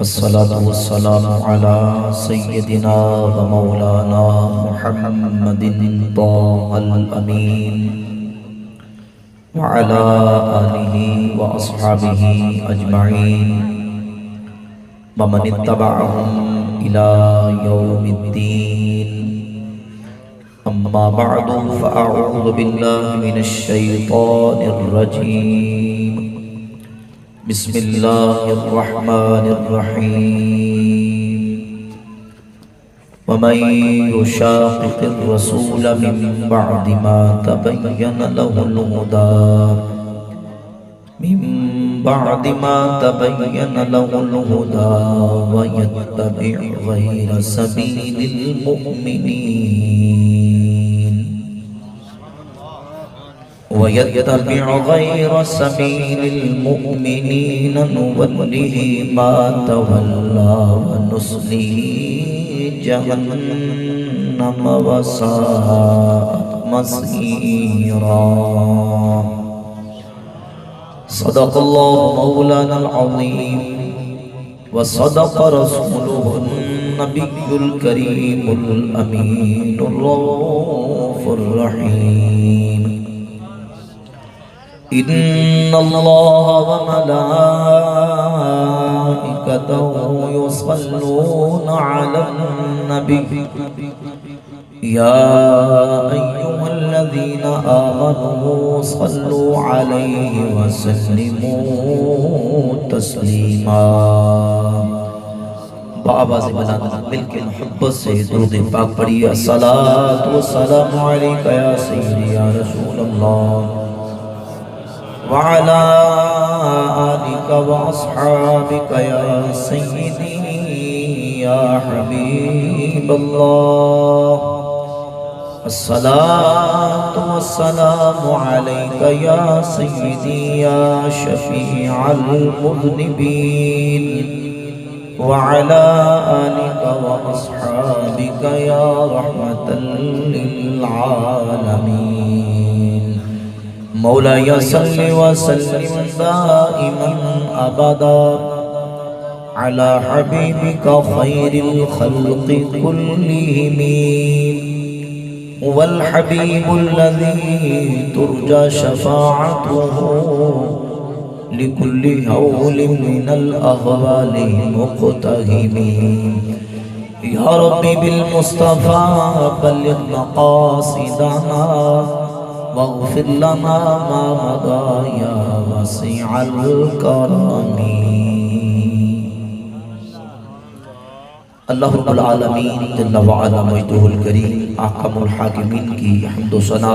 والصلاة والسلام على سيدنا ومولانا محمد طه الأمين وعلى آله وأصحابه أجمعين ومن اتبعهم إلى يوم الدين. أما بعد فأعوذ بالله من الشيطان الرجيم. بسم الله الرحمن الرحيم. ومن يشاقق الرسول من بعد ما تبين له الهدى ويتبع غير سبيل المؤمنين نوله ما تولى ونصليه جهنم وساءت مصيرا. صدق الله مولانا العظيم وصدق رسوله النبي الكريم الأمين الرؤوف الرحيم. إن الله وملائكته يصلون على النبي يا أيها الذين آمنوا صلوا عليه وسلموا تسليما. بآواز بلند مل کے محبت سے درود پاک پڑھیے. الصلاۃ والسلام علیک یا سیدی یا رسول اللہ وعلى آلك وأصحابك يا سيدي يا حبيب الله. الصلاة والسلام عليك يا سيدي يا شفيع المذنبين وعلى آلك وأصحابك يا رحمة للعالمين. مولاي صل وسلم دائما أبدا على حبيبك خير الخلق كلهم. هو الحبيب الذي ترجى شفاعته لكل هول من الأهوال مقتهم. يا ربي بالمصطفى بلغ مقاصدنا واغفر لنا ما مضى يا وسيع الكرم. اللہ رب العالمین جل وعلا مجدہ الکریم احکم الحاکمین کی حمد و ثنا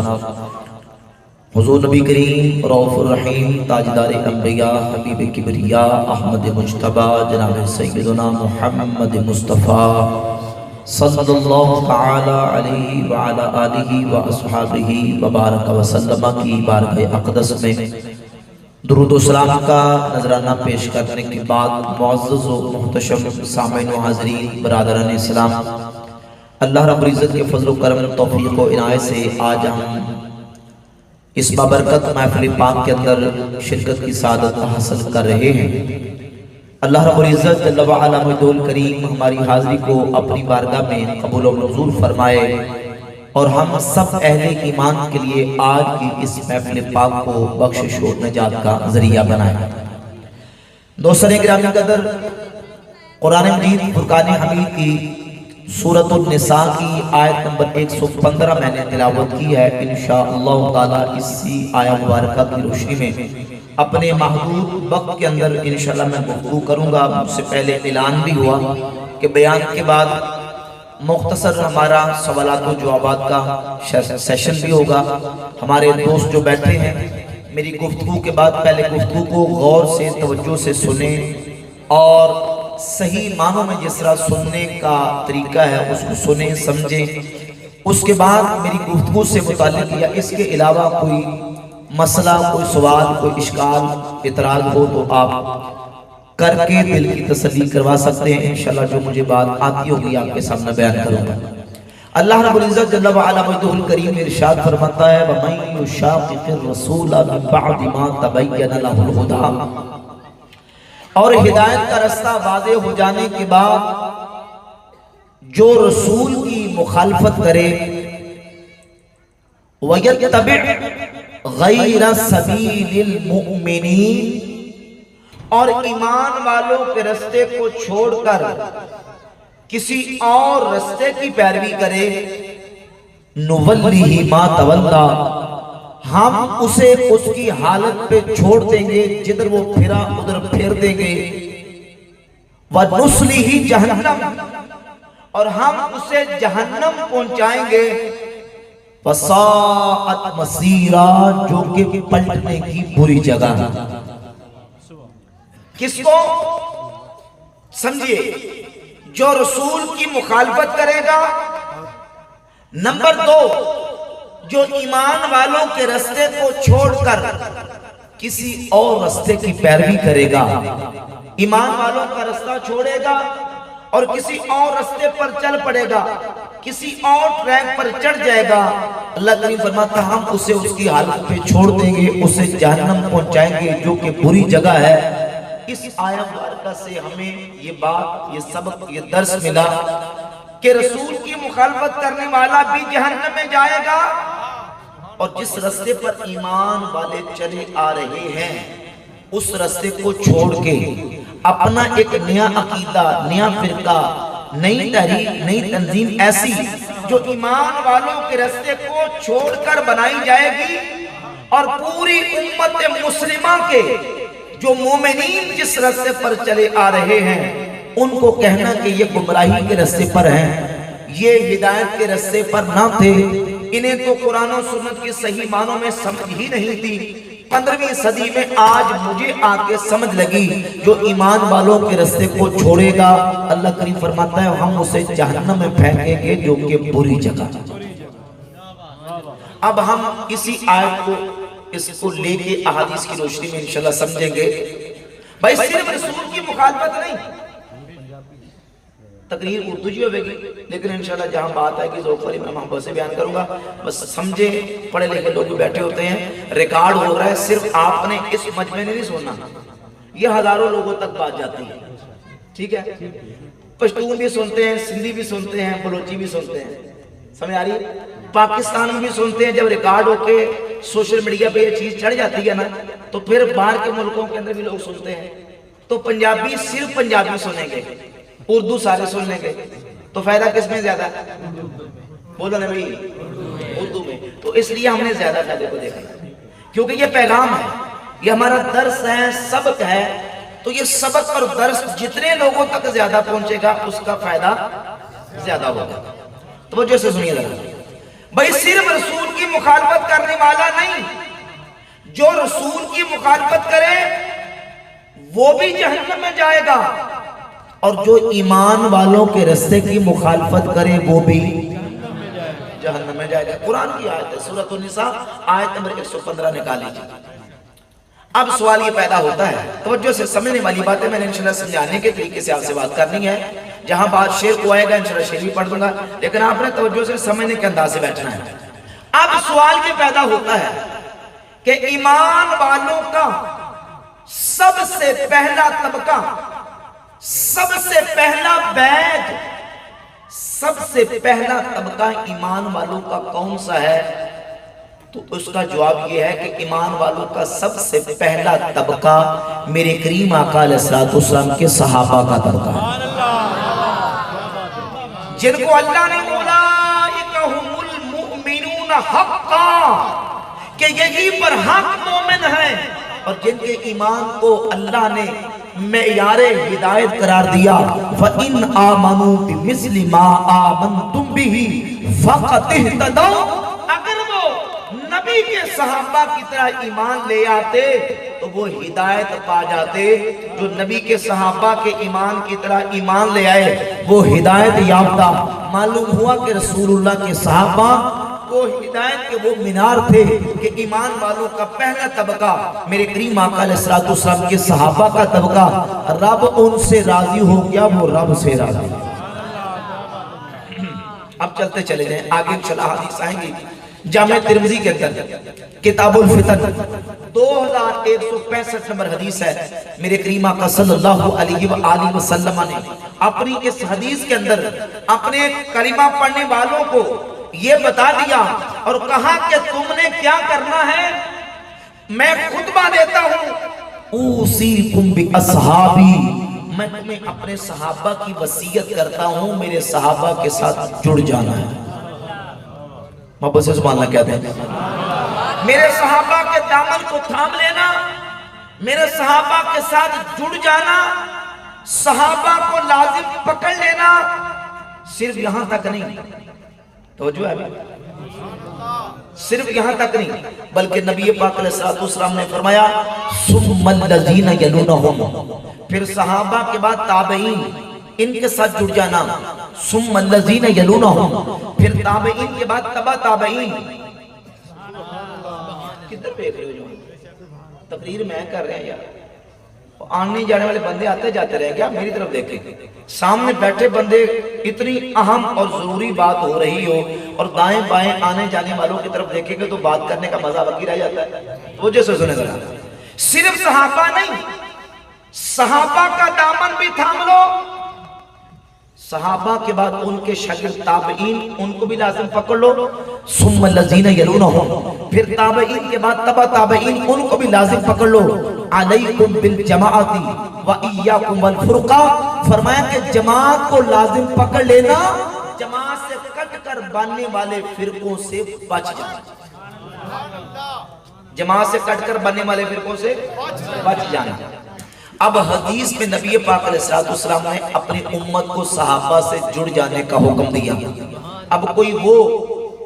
حضور نبی کریم رؤوف الرحیم تاجدار انبیاء حبیب کبریاء احمد مجتبی جناب سیدنا محمد مصطفیٰ صلی اللہ تعالی علیہ وعلا آلہ واصحابہ وبارک وسلم کی بارگاہ اقدس میں درود و سلام کا نذرانہ پیش کرنے کے بعد معزز و محتشم سامعین و حاضرین برادران اسلام، اللہ رب العزت کے فضل و کرم توفیق و عنایت سے آج ہم اس بابرکت محفل پاک کے اندر شرکت کی سعادت حاصل کر رہے ہیں. اللہ رب العزت جل وعلا مجدہ الکریم ہماری حاضری کو اپنی بارگاہ میں قبول و منظور فرمائے اور ہم سب اہل ایمان کے لیے آج کی اس محفل پاک کو بخشش و نجات کا ذریعہ بنائے. دوستان گرامی قدر، قرآن مجید فرقان حمید کی سورۃ النساء کی آیت نمبر 115 میں نے تلاوت کی ہے. انشاءاللہ تعالی اسی آیت مبارکہ کی روشنی میں اپنے محدود وقت کے اندر انشاءاللہ میں گفتگو کروں گا. مجھ سے پہلے اعلان بھی ہوا کہ بیان کے بعد مختصر ہمارا سوالات و جوابات کا سیشن بھی ہوگا. ہمارے دوست جو بیٹھے ہیں میری گفتگو کے بعد پہلے گفتگو کو غور سے توجہ سے سنیں اور صحیح معنوں میں جس طرح سننے کا طریقہ ہے اس کو سنیں سمجھیں. اس کے بعد میری گفتگو سے متعلق یا اس کے علاوہ کوئی مسئلہ، کوئی سوال، کوئی اشکال، اعتراض ہو تو آپ کر کے دل کی تسلی کروا سکتے ہیں. انشاءاللہ جو مجھے بات آتی ہوگی آپ کے سامنے بیان کروں گا. اللہ رب العزت جل وعلا مجدہ الکریم ارشاد فرماتا ہے وَمَن يُشَاقِقِ الرَّسُولَ مِن بَعْدِ مَا تَبَيَّنَ لَهُ الْهُدَىٰ. اور ہدایت کا رستہ واضح ہو جانے کے بعد جو رسول کی مخالفت کرے وَيَتَّبِعْ غَيْرَ سَبِيلِ الْمُؤْمِنِينَ، اور ایمان والوں کے رستے کو چھوڑ کر کسی اور رستے کی پیروی کرے، نُوَلِّهِ مَا تَوَلَّى، ہم اسے اس کی حالت پہ چھوڑ دیں گے، جدھر وہ پھرا ادھر پھیر دیں گے، وَنُصْلِهِ جَهَنَّمَ، اور ہم اسے جہنم پہنچائیں گے، فَسَاءَتْ مَصِيرًا، جو کہ پلٹنے کی بری جگہ ہے۔ کس کو سمجھئے؟ جو رسول کی مخالفت کرے گا، نمبر 2 جو ایمان والوں کے رستے کو چھوڑ کر کسی اور رستے کی پیروی کرے گا، ایمان والوں کا رستہ چھوڑے گا اور کسی اور رستے پر چل پڑے گا، کسی اور ٹریک پر چڑھ جائے گا، اللہ کریم فرماتا ہم اسے اس کی حالت پہ چھوڑ دیں گے، اسے جہنم پہنچائیں گے جو کہ بری جگہ ہے۔ اس آیت مبارکہ سے ہمیں یہ بات، یہ سبق، یہ درس ملا کہ رسول کی مخالفت کرنے والا بھی جہنم میں جائے گا، اور جس رستے پر ایمان والے چلے آ رہے ہیں اس رستے کو چھوڑ کے اپنا ایک نیا عقیدہ، نیا فرقہ، نئی تحریک، نئی تنظیم ایسی جو ایمان والوں کے رستے کو چھوڑ کر بنائی جائے گی، اور پوری امت مسلمہ کے جو مومنین جس رستے پر چلے آ رہے ہیں ان کو کہنا کہ یہ گمراہی کے رستے پر ہیں، یہ ہدایت کے رستے پر نہ تھے، انہیں تو قرآن و سنت کی صحیح معنوں میں سمجھ ہی نہیں تھی، 15ویں صدی میں آج مجھے آ کے سمجھ لگی، جو ایمان والوں کے رستے کو چھوڑے گا اللہ کریم فرماتا ہے ہم اسے جہنم میں پھینکیں گے جو کہ بری جگہ۔ اب ہم اسی آیت کو، اس کو لے کے احادیث کی روشنی میں انشاءاللہ سمجھیں گے۔ بھائی صرف رسول کی مخالفت نہیں، تقریر اردو جی ہوئے گی، لیکن انشاءاللہ جہاں بات ہے کہ ذوق والی میں محبت سے بیان کروں گا، بس سمجھے، پڑھے لکھے لوگ بھی بیٹھے ہوتے ہیں، ریکارڈ ہو رہا ہے، صرف آپ نے اس مجمع میں نہیں سننا، یہ ہزاروں لوگوں تک بات جاتی ہے، ٹھیک ہے؟ پشتون بھی سنتے ہیں، سندھی بھی سنتے ہیں، بلوچی بھی سنتے ہیں، سمجھ آ رہی ہے؟ پاکستان میں بھی سنتے ہیں، جب ریکارڈ ہو کے سوشل میڈیا پہ یہ چیز چڑھ جاتی ہے نا تو پھر باہر کے ملکوں کے اندر بھی لوگ سنتے ہیں، تو پنجابی صرف پنجابی سنیں گے، اردو سارے سن لیں گے، تو فائدہ کس میں زیادہ ہے؟ بولو نا بھائی، اردو میں۔ تو اس لیے ہم نے زیادہ فائدے کو دیکھا، کیونکہ یہ پیغام ہے، یہ ہمارا درس ہے، سبق ہے، تو یہ سبق اور درس جتنے لوگوں تک زیادہ پہنچے گا اس کا فائدہ زیادہ ہوگا۔ توجہ سے سنیے ذرا بھائی، صرف رسول کی مخالفت کرنے والا نہیں، جو رسول کی مخالفت کرے وہ بھی جہنم میں جائے گا، اور جو ایمان والوں کے رستے کی مخالفت کرے وہ بھی جہنم میں جائے گا۔ قرآن کی آیت ہے، سورۃ النساء آیت نمبر 115 نکال لیجیے۔ اب سوال یہ پیدا ہوتا ہے، توجہ سے سمجھنے والی باتیں میں نے انشاءاللہ سمجھانے کے طریقے سے آپ سے بات کرنی ہے، جہاں بات شعر کو آئے گا انشاءاللہ شعر بھی پڑھ دوں گا، لیکن آپ نے توجہ سے سمجھنے کے انداز سے بیٹھنا ہے۔ اب سوال یہ پیدا ہوتا ہے کہ ایمان والوں کا سب سے پہلا طبقہ، سب سے پہلا بیچ، سب سے پہلا طبقہ ایمان والوں کا کون سا ہے؟ تو اس کا جواب یہ ہے کہ ایمان والوں کا سب سے پہلا طبقہ میرے کریم آقا علیہ السلام کے صحابہ کا طبقہ ہے، جن کو اللہ نے اولئک هم المؤمنون حقا، کہ یہی پر حق مومن ہیں، اور جن کے ایمان کو اللہ نے معیار ہدایت قرار دیا، فَإِنْ آمَنُوا بِمِثْلِ مَا آمَنْتُمْ بِهِ فَقَدِ اهْتَدَوْا، اگر وہ نبی کے صحابہ کی طرح ایمان لے آتے تو وہ ہدایت پا جاتے۔ جو نبی کے صحابہ کے ایمان کی طرح ایمان لے آئے وہ ہدایت یافتہ۔ معلوم ہوا کہ رسول اللہ کے صحابہ وہ ہدایت کے وہ مینار تھے کہ ایمان والوں کا پہلا طبقہ میرے کریم آقا علیہ السلام کے صحابہ کا طبقہ، رب ان سے راضی ہو گیا، وہ رب سے راضی۔ اب چلتے چلے جائیں آگے، انشاءاللہ حدیث آئیں گی جامع ترمذی کے اندر کتاب الفتن 2165 نمبر حدیث ہے. میرے کریم آقا صلی اللہ علیہ وآلہ وسلم نے اپنی اس حدیث کے اندر اپنے کلمہ پڑھنے والوں کو یہ بتا دیا اور کہا کہ تم نے کیا کرنا ہے. میں خطبہ دیتا ہوں اوصیکم باصحابی، میں تمہیں اپنے صحابہ کی وصیت کرتا ہوں میرے صحابہ کے ساتھ جڑ جانا ہے. محبت سے سبحان اللہ کہتے ہیں. میرے صحابہ کے دامن کو تھام لینا، میرے صحابہ کے ساتھ جڑ جانا، صحابہ کو لازم پکڑ لینا. صرف یہاں تک نہیں، توجہ ہے صرف یہاں تک نہیں، بلکہ نبی پاک علیہ السلام نے فرمایا ثم الذین یلونہم، پھر صحابہ کے بعد تابعین، ان کے ساتھ جڑ جانا. ثم الذین یلونہم، پھر تابعین کے بعد تبع تابعین. کدھر دیکھ رہے ہو جو تقریر میں کر رہے ہیں یار؟ آنے جانے والے بندے آتے جاتے رہے گا، میری طرف دیکھیں. سامنے بیٹھے بندے اتنی اہم اور ضروری بات ہو رہی ہو اور دائیں بائیں آنے جانے والوں کی طرف دیکھیں گے تو بات کرنے کا مزہ باقی رہ جاتا ہے. توجہ سے سنیں ذرا، صرف صحابہ نہیں، صحابہ کا دامن بھی تھام لو، صحابہ کے بعد ان کے شاگرد تابعین، ان کو بھی لازم پکڑ لو. ثم الذین یلونہم، پھر تابعین کے بعد تبع تابعین، ان کو بھی لازم پکڑ لو. علیکم بالجماعت وایاکم والفرقہ، فرمایا کہ جماعت کو لازم پکڑ لینا، جماعت سے کٹ کر باندھنے والے فرقوں سے بچ جانا. جماعت سے کٹ کر باندھنے والے فرقوں سے بچ جانا. اب حدیث میں نبی پاک علیہ السلام نے اپنی امت کو صحابہ سے جڑ جانے کا حکم دیا. اب کوئی وہ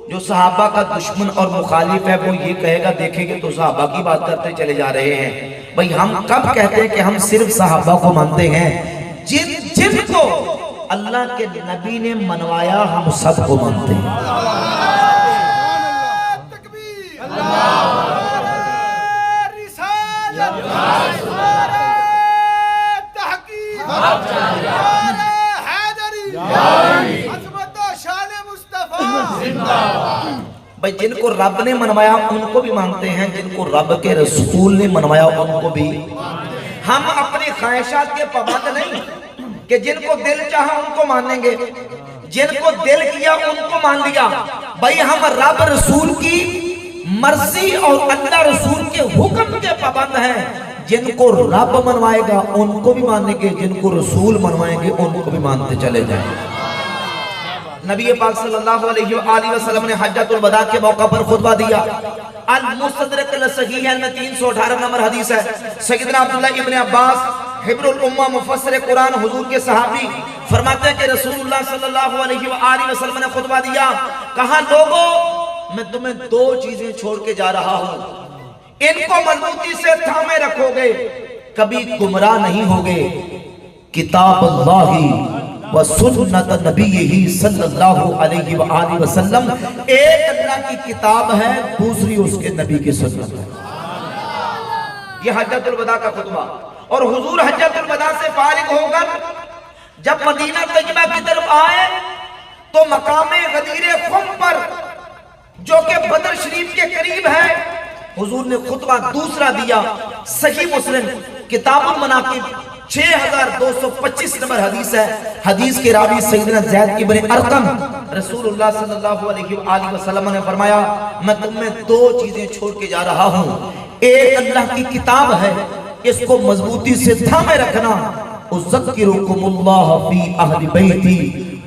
جو صحابہ کا دشمن اور مخالف ہے وہ یہ کہے گا دیکھیں گے تو صحابہ کی بات کرتے چلے جا رہے ہیں. بھئی ہم کب کہتے ہیں کہ ہم صرف صحابہ کو مانتے ہیں؟ جن کو اللہ کے نبی نے منوایا ہم سب کو مانتے ہیں. بھئی جن کو رب نے منوایا ان کو بھی مانتے ہیں، جن کو رب کے رسول نے منوایا ان کو بھی. ہم اپنی خواہشات کے پابند نہیں کہ جن کو دل چاہا ان کو مانیں گے، جن کو دل کیا ان کو مان لیا. بھئی ہم رب رسول کی مرضی اور اللہ رسول کے حکم کے پابند ہیں. جن کو رب منوائے گا ان کو بھی مانیں گے، جن کو رسول منوائیں گے ان کو بھی مانتے چلے جائیں. نبی پاک صلی اللہ علیہ وآلہ وسلم نے حجۃ الوداع کے موقع پر خطبہ دیا. المستدرک الصحیحین میں 318 نمبر حدیث ہے. سیدنا عبداللہ ابن عباس حبر الامہ مفسر قرآن حضور کے صحابی فرماتے ہیں کہ رسول اللہ صلی اللہ علیہ وآلہ وسلم نے خطبہ دیا، کہا لوگو میں تمہیں دو چیزیں چھوڑ کے جا رہا ہوں، ان کو مضبوطی سے تھامے رکھو گے، کبھی گمراہ نہیں ہوگے. کتاب اللہ و سنت نبیہ صلی اللہ علیہ وآلہ وسلم، ایک اللہ کی کتاب ہے، دوسری اس کے نبی کی سنت ہے. یہ حجۃ الوداع کا خطبہ. اور حضور حجۃ الوداع سے فارغ ہو کر جب مدینہ طیبہ کی طرف آئے تو مقام غدیر خم پر جو کہ بدر شریف کے قریب ہے حضور نے خطبہ دوسرا دیا. صحیح مسلم کتاب المناقب 6225 نمبر حدیث ہے. حدیث کے راوی سیدنا زید ابن ارقم رسول اللہ صلی اللہ علیہ وآلہ وسلم نے فرمایا میں تمہیں دو چیزیں چھوڑ کے جا رہا ہوں، ایک اللہ کی کتاب ہے، اس کو مضبوطی سے تھامے رکھنا. اذکرکم اللہ فی اہل بیتی،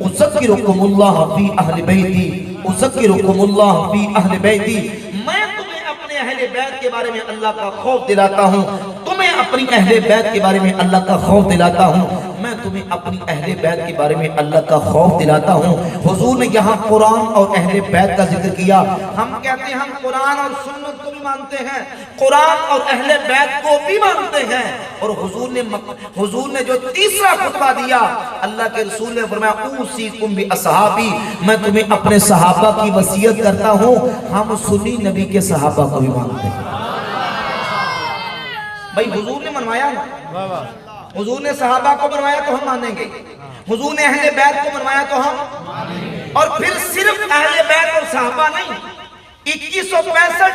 اذکرکم اللہ فی اہل بیتی، اذکرکم اللہ فی اہل بیتی. میں تمہیں اپنے اہل بیت کے بارے میں اللہ کا خوف دلاتا ہوں، تمہیں اپنی اہل بیت کے بارے میں اللہ کا خوف دلاتا ہوں، میں تمہیں اپنی اہل بیت کے بارے میں اللہ کا خوف دلاتا ہوں. حضور نے یہاں قرآن اور اہل بیت کا ذکر کیا. ہم کہتے ہیں ہم قرآن اور سنت کو بھی مانتے ہیں، قرآن اور اہل بیت کو بھی مانتے ہیں. اور حضور نے جو تیسرا خطبہ دیا اللہ کے رسول نے فرمایا اوصیکم باصحابی، میں تمہیں اپنے صحابہ کی وصیت کرتا ہوں. ہم سنی نبی کے صحابہ کو بھی مانتے ہیں. بھئی حضور نے منوایا نا، حضور نے صحابہ کو منوایا تو ہم مانیں گے، حضور نے اہل بیت کو منوایا تو ہم. اور پھر صرف اہل بیت اور صحابہ نہیں، 2165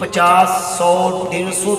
50, 100, 150,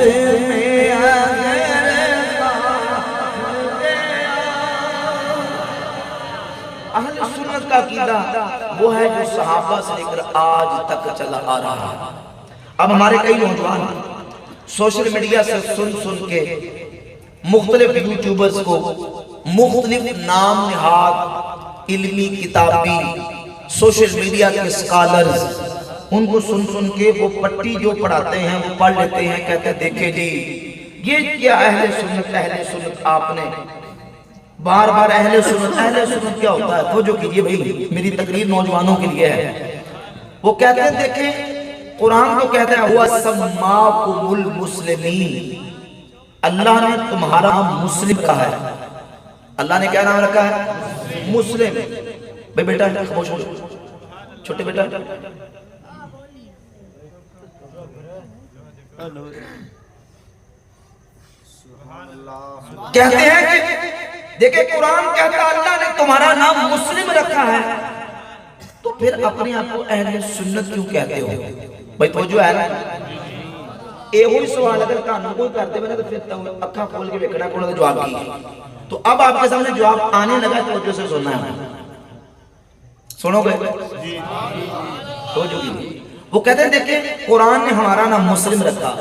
میں اگر اہل سنت کا عقیدہ وہ ہے جو صحابہ سے لے کر آج تک چلا آ رہا ہے. اب ہمارے کئی نوجوان سوشل میڈیا سے سن کے مختلف یوٹیوبرز کو مختلف نام نہاد علمی کتابی سوشل میڈیا کے اسکالرز ان کو سن کے وہ پٹی جو پڑھاتے ہیں وہ پڑھ لیتے ہیں, کہتے ہیں دیکھیں جی یہ کیا اہل سنت آپ نے بار بار اہل سنت کیا ہوتا ہے. تو جو کیجئے بھئی میری تقریر نوجوانوں کے لیے ہے. وہ کہتے ہیں دیکھیں قرآن تو کہتا ہے ہوا سماکم المسلمین, اللہ نے تمہارا نام مسلم کہا ہے. اللہ نے کیا نام رکھا ہے؟ مسلم. بھئی بیٹا خاموش ہو چھوٹے بیٹا. کہتے ہیں کہ دیکھیں قرآن کہتا ہے اللہ نے تمہارا نام مسلم رکھا ہے, تو پھر اپنے آپ کو اہل سنت کیوں کہتے ہو؟ بھئی توجہ ہے نا, اے ہوئی سوال اگر کانوں کوئی کرتے بنا تو پھر اکھا کھول کے بیکڑا کھولا تو جواب کی. تو اب آپ کے سامنے جواب آنے لگا توجہ سے سننا ہے. سنو گے توجہ کی. وہ کہتے ہیں دیکھیں قرآن نے ہمارا نام مسلم رکھا,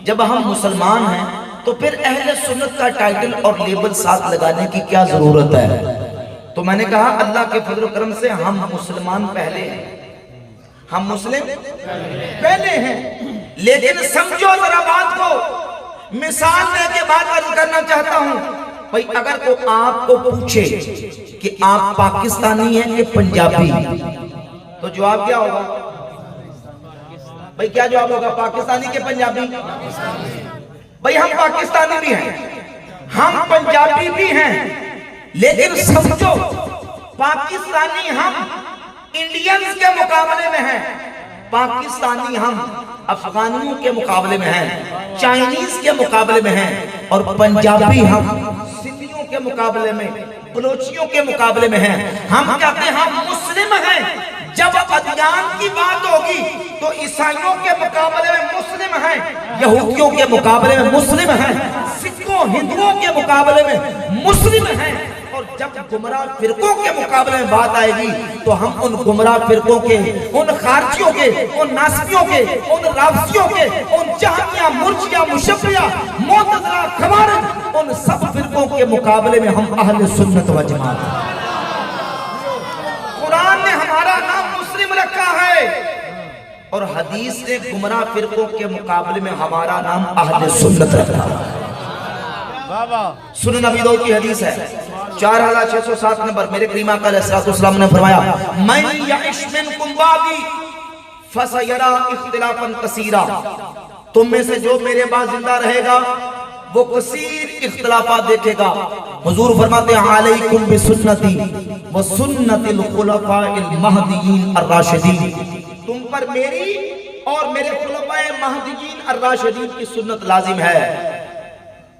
جب ہم مسلمان ہیں تو پھر اہل سنت کا ٹائٹل اور لیبل ساتھ لگانے کی کیا ضرورت ہے؟ تو میں نے کہا اللہ کے فضل و کرم سے ہم مسلمان پہلے ہیں, ہم مسلم پہلے ہیں. لیکن سمجھو ذرا بات کو, مثال دے کے بات عرض کرنا چاہتا ہوں. بھئی اگر کو آپ کو پوچھے کہ آپ پاکستانی ہیں کہ پنجابی, تو جواب کیا ہوگا؟ بھئی کیا جواب ہوگا؟ پاکستانی کے پنجابی؟ بھئی ہم پاکستانی بھی ہیں, ہم پنجابی بھی ہیں, لیکن سمجھو پاکستانی ہم انڈینز کے مقابلے میں ہیں, پاکستانی ہم افغانیوں کے مقابلے میں ہیں, چائنیز کے مقابلے میں ہیں, اور پنجابی ہم سندھیوں کے مقابلے میں, بلوچیوں کے مقابلے میں ہیں. ہم کہتے ہیں ہم مسلم ہیں. جب ادیان کی بات ہوگی تو عیسائیوں کے مقابلے میں مسلم ہیں, یہودیوں کے مقابلے میں مسلم ہیں, سکھوں ہندوؤں کے مقابلے میں مسلم ہیں. اور جب گمراہ فرقوں کے مقابلے میں بات آئے گی تو ہم ان گمراہ فرقوں کے, ان خارجیوں کے, ان ناسبیوں کے, ان رافضیوں کے, ان جہمیہ, مرجیہ, مشبیہ, معتزلہ, خوارج, ان سب فرقوں کے مقابلے میں ہم اہل سنت و جماعت ہیں. قرآن نے ہمارا نام مسلم رکھا ہے اور حدیث نے گمراہ فرقوں کے مقابلے میں ہمارا نام اہل سنت رکھا ہے. سنن نبی داؤد کی حدیث ہے 4607 نمبر, میرے کریم آقا علیہ السلام نے فرمایا من یعش منکم بعدی فسیرا اختلافا کثیرا, تم میں سے جو میرے بعد زندہ رہے گا وہ کثیر اختلافات دیکھے گا. حضور فرماتے ہیں علیکم بسنتی وسنت الخلفاء المہدیین الراشدین, تم پر میری اور میرے خلفاء مہدیین الراشدین کی سنت لازم ہے.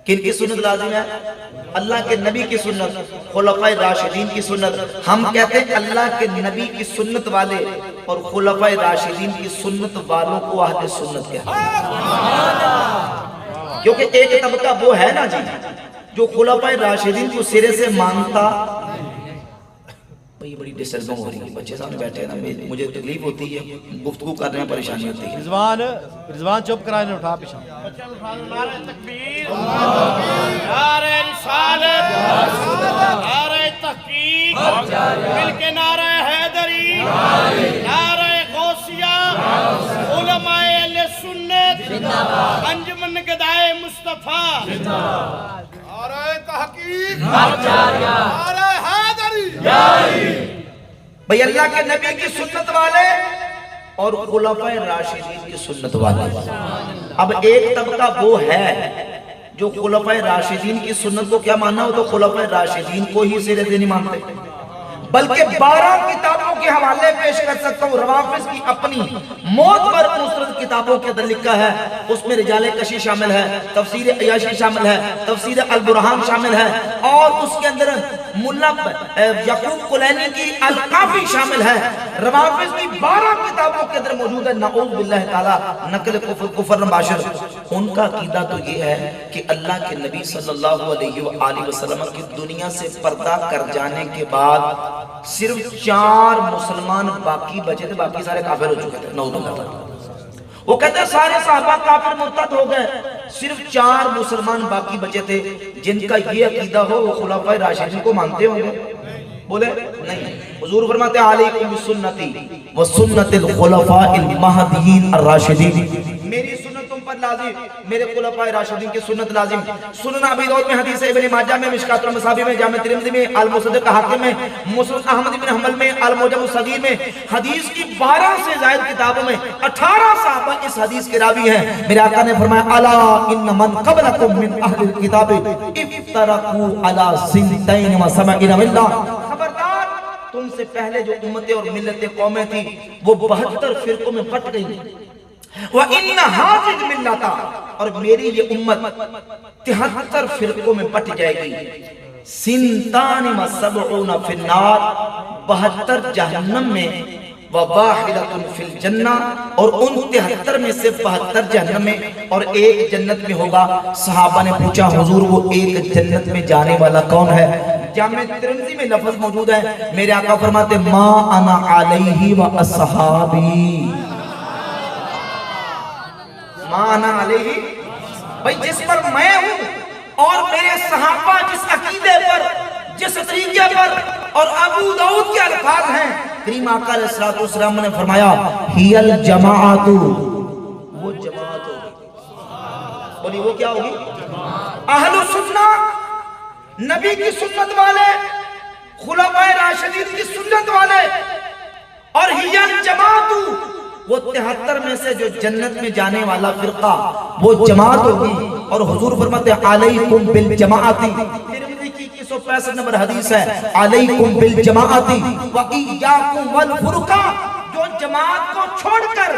کن کی سنت لازم ہے؟ اللہ کے نبی کی سنت, خلفاء راشدین کی سنت. ہم کہتے ہیں اللہ کے نبی کی سنت والے اور خلفاء راشدین کی سنت والوں کو اہل سنت کہتے ہیں. کیونکہ ایک طبقہ وہ ہے نا جی جو خلفاء راشدین کو سرے سے مانتا. بھئی بڑی ڈسٹربنگ ہو رہی ہے, بچے سامنے بیٹھے ہیں نا, مجھے تکلیف ہوتی ہے, گفتگو کرنے میں پریشانی ہوتی ہے. رضوان چپ کرائے نے اٹھا پیچھا. نعرہ تکبیر, نعرہ رسالت, نعرہ تحقیق, مل کے نعرہ حیدری, نعرہ غوثیہ, علماء اہل سنت, انجمن گدائے مصطفیٰ, نعرہ تحقیق, نعرہ حیدری. بھئی اللہ کے نبی کی سنت والے اور خلفاء راشدین کی سنت والے. اب ایک طبقہ وہ ہے جو خلفاء راشدین کی سنت کو کیا ماننا ہو تو خلفاء راشدین کو ہی سرے سے نہیں مانتے, بلکہ 12 کتابوں کے حوالے پیش کر سکتا ہوں. روافض کی اپنی معتبر مسند کتابوں کے اندر لکھا ہے, اس میں رجال کشی شامل ہے, تفسیر عیاشی شامل ہے, تفسیر البرہان شامل ہے, اور اس کے اندر ملا یعقوب کلینی کی الکافی شامل ہے. روافض کی 12 کتابوں کے اندر موجود ہے. نعوذ باللہ تعالی نقل کفر نباشر ان کا عقیدہ تو یہ ہے کہ اللہ کے نبی صلی اللہ علیہ وآلہ وسلم کی دنیا سے پردہ کر جانے کے بعد صرف 4 مسلمان باقی بچے تھے، باقی سارے کافر ہو چکے تھے، نعوذ باللہ۔ وہ کہتے ہیں سارے صحابہ کافر مرتد ہو گئے، صرف 4 مسلمان باقی بچے تھے جن کا یہ عقیدہ ہو وہ خلفائے راشدین کو مانتے ہوں گے؟ بولے نہیں۔ حضور فرماتے ہیں علیکم بسنتی وسنت الخلفاء المہدیین الراشدین، میری سنت تم پر لازم، میرے خلفاء راشدین کی سنت لازم۔ سنن ابی داؤد میں، حدیث ابن ماجہ میں، مشکات المصابیح میں، جامع ترمذی میں، المصدق حاکم میں، مسند احمد بن حنبل میں، المعجم الصغیر میں، حدیث کی 12 سے زائد کتابوں میں 18 صحابہ اس حدیث کے راوی ہیں۔ میرے آقا نے فرمایا الا ان من قبلکم من اہل الکتاب افترقوا علی سنتین و سبعین ملہ، خبردار تم سے پہلے جو امتیں اور ملتیں قومیں تھی وہ 72 فرقوں میں بٹ گئی، وَإِنَّ هَذِهِ الْمِلَّةَ، اور میری یہ امت 73 فرقوں میں بٹ جائے گی، سنتان و سبعون فی النار، 72 جہنم میں، وَوَاحِدَةٌ فِي الْجَنَّةِ، اور ان 73 میں سے 72 جہنم میں اور ایک جنت میں ہوگا۔ صحابہ نے پوچھا حضور وہ ایک جنت میں جانے والا کون ہے؟ جامع ترمذی میں لفظ موجود ہے، میرے آقا فرماتے ما انا علیہ و اصحابی، ما انا علیہ، بھئی جس پر میں ہوں اور میرے صحابہ جس عقیدے پر، جس طریقے پر، اور ابو داؤد کے الفاظ ہیں، کریم آقا علیہ السلام نے فرمایا ہی الجماعت، وہ جماعت ہوگی، بولی وہ کیا ہوگی؟ اہل سنہ، نبی کی سنت والے، خلفائے راشدین کی سنت والے، اور ہی الجماعت، وہ 73 میں سے جو جنت میں جانے والا فرقہ وہ جماعت ہوگی۔ اور حضور فرماتے ہیں علیکم بالجماعت، ترمذی کی 165 نمبر حدیث ہے، علیکم بالجماعت وَإِيَّاكُمْ وَالْفُرْقَةَ، جو جماعت کو چھوڑ کر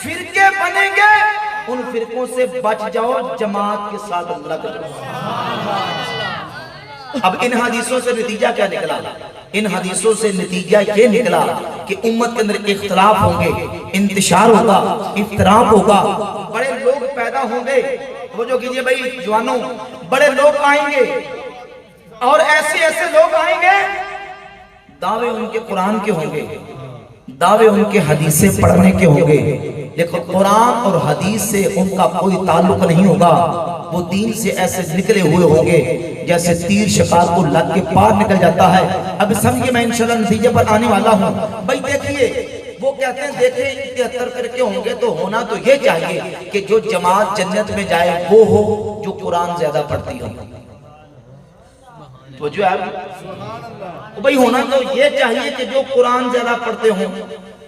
فرقے بنیں گے ان فرقوں سے بچ جاؤ، جماعت کے ساتھ لگ جاؤ۔ اب ان حدیثوں سے نتیجہ کیا نکلا؟ ان حدیثوں سے نتیجہ یہ نکلا کہ امت کے اندر اختلاف ہوں گے، انتشار ہوگا، افتراق ہوگا، بڑے لوگ پیدا ہوں گے، وہ جو کیجئے بھئی جوانوں، بڑے لوگ آئیں گے اور ایسے ایسے لوگ آئیں گے، دعوے ان کے قرآن کے ہوں گے، دعوے ان کے حدیثیں پڑھنے کے ہوں گے، لیکن قرآن اور حدیث سے ان کا کوئی تعلق نہیں ہوگا، وہ دین سے ایسے نکلے ہوئے ہوں گے جیسے تیر شکار کو لگ کے پار نکل جاتا ہے۔ اب سمجھے میں انشاءاللہ نتیجے پر آنے والا ہوں۔ بھئی دیکھئے وہ کہتے ہیں دیکھیں 73 فرقے ہوں گے تو ہونا تو یہ چاہیے کہ جو جماعت جنت میں جائے وہ ہو جو قرآن زیادہ پڑھتی ہو، تو جو ہے بھئی ہونا تو یہ چاہیے کہ جو قرآن زیادہ پڑھتے ہوں،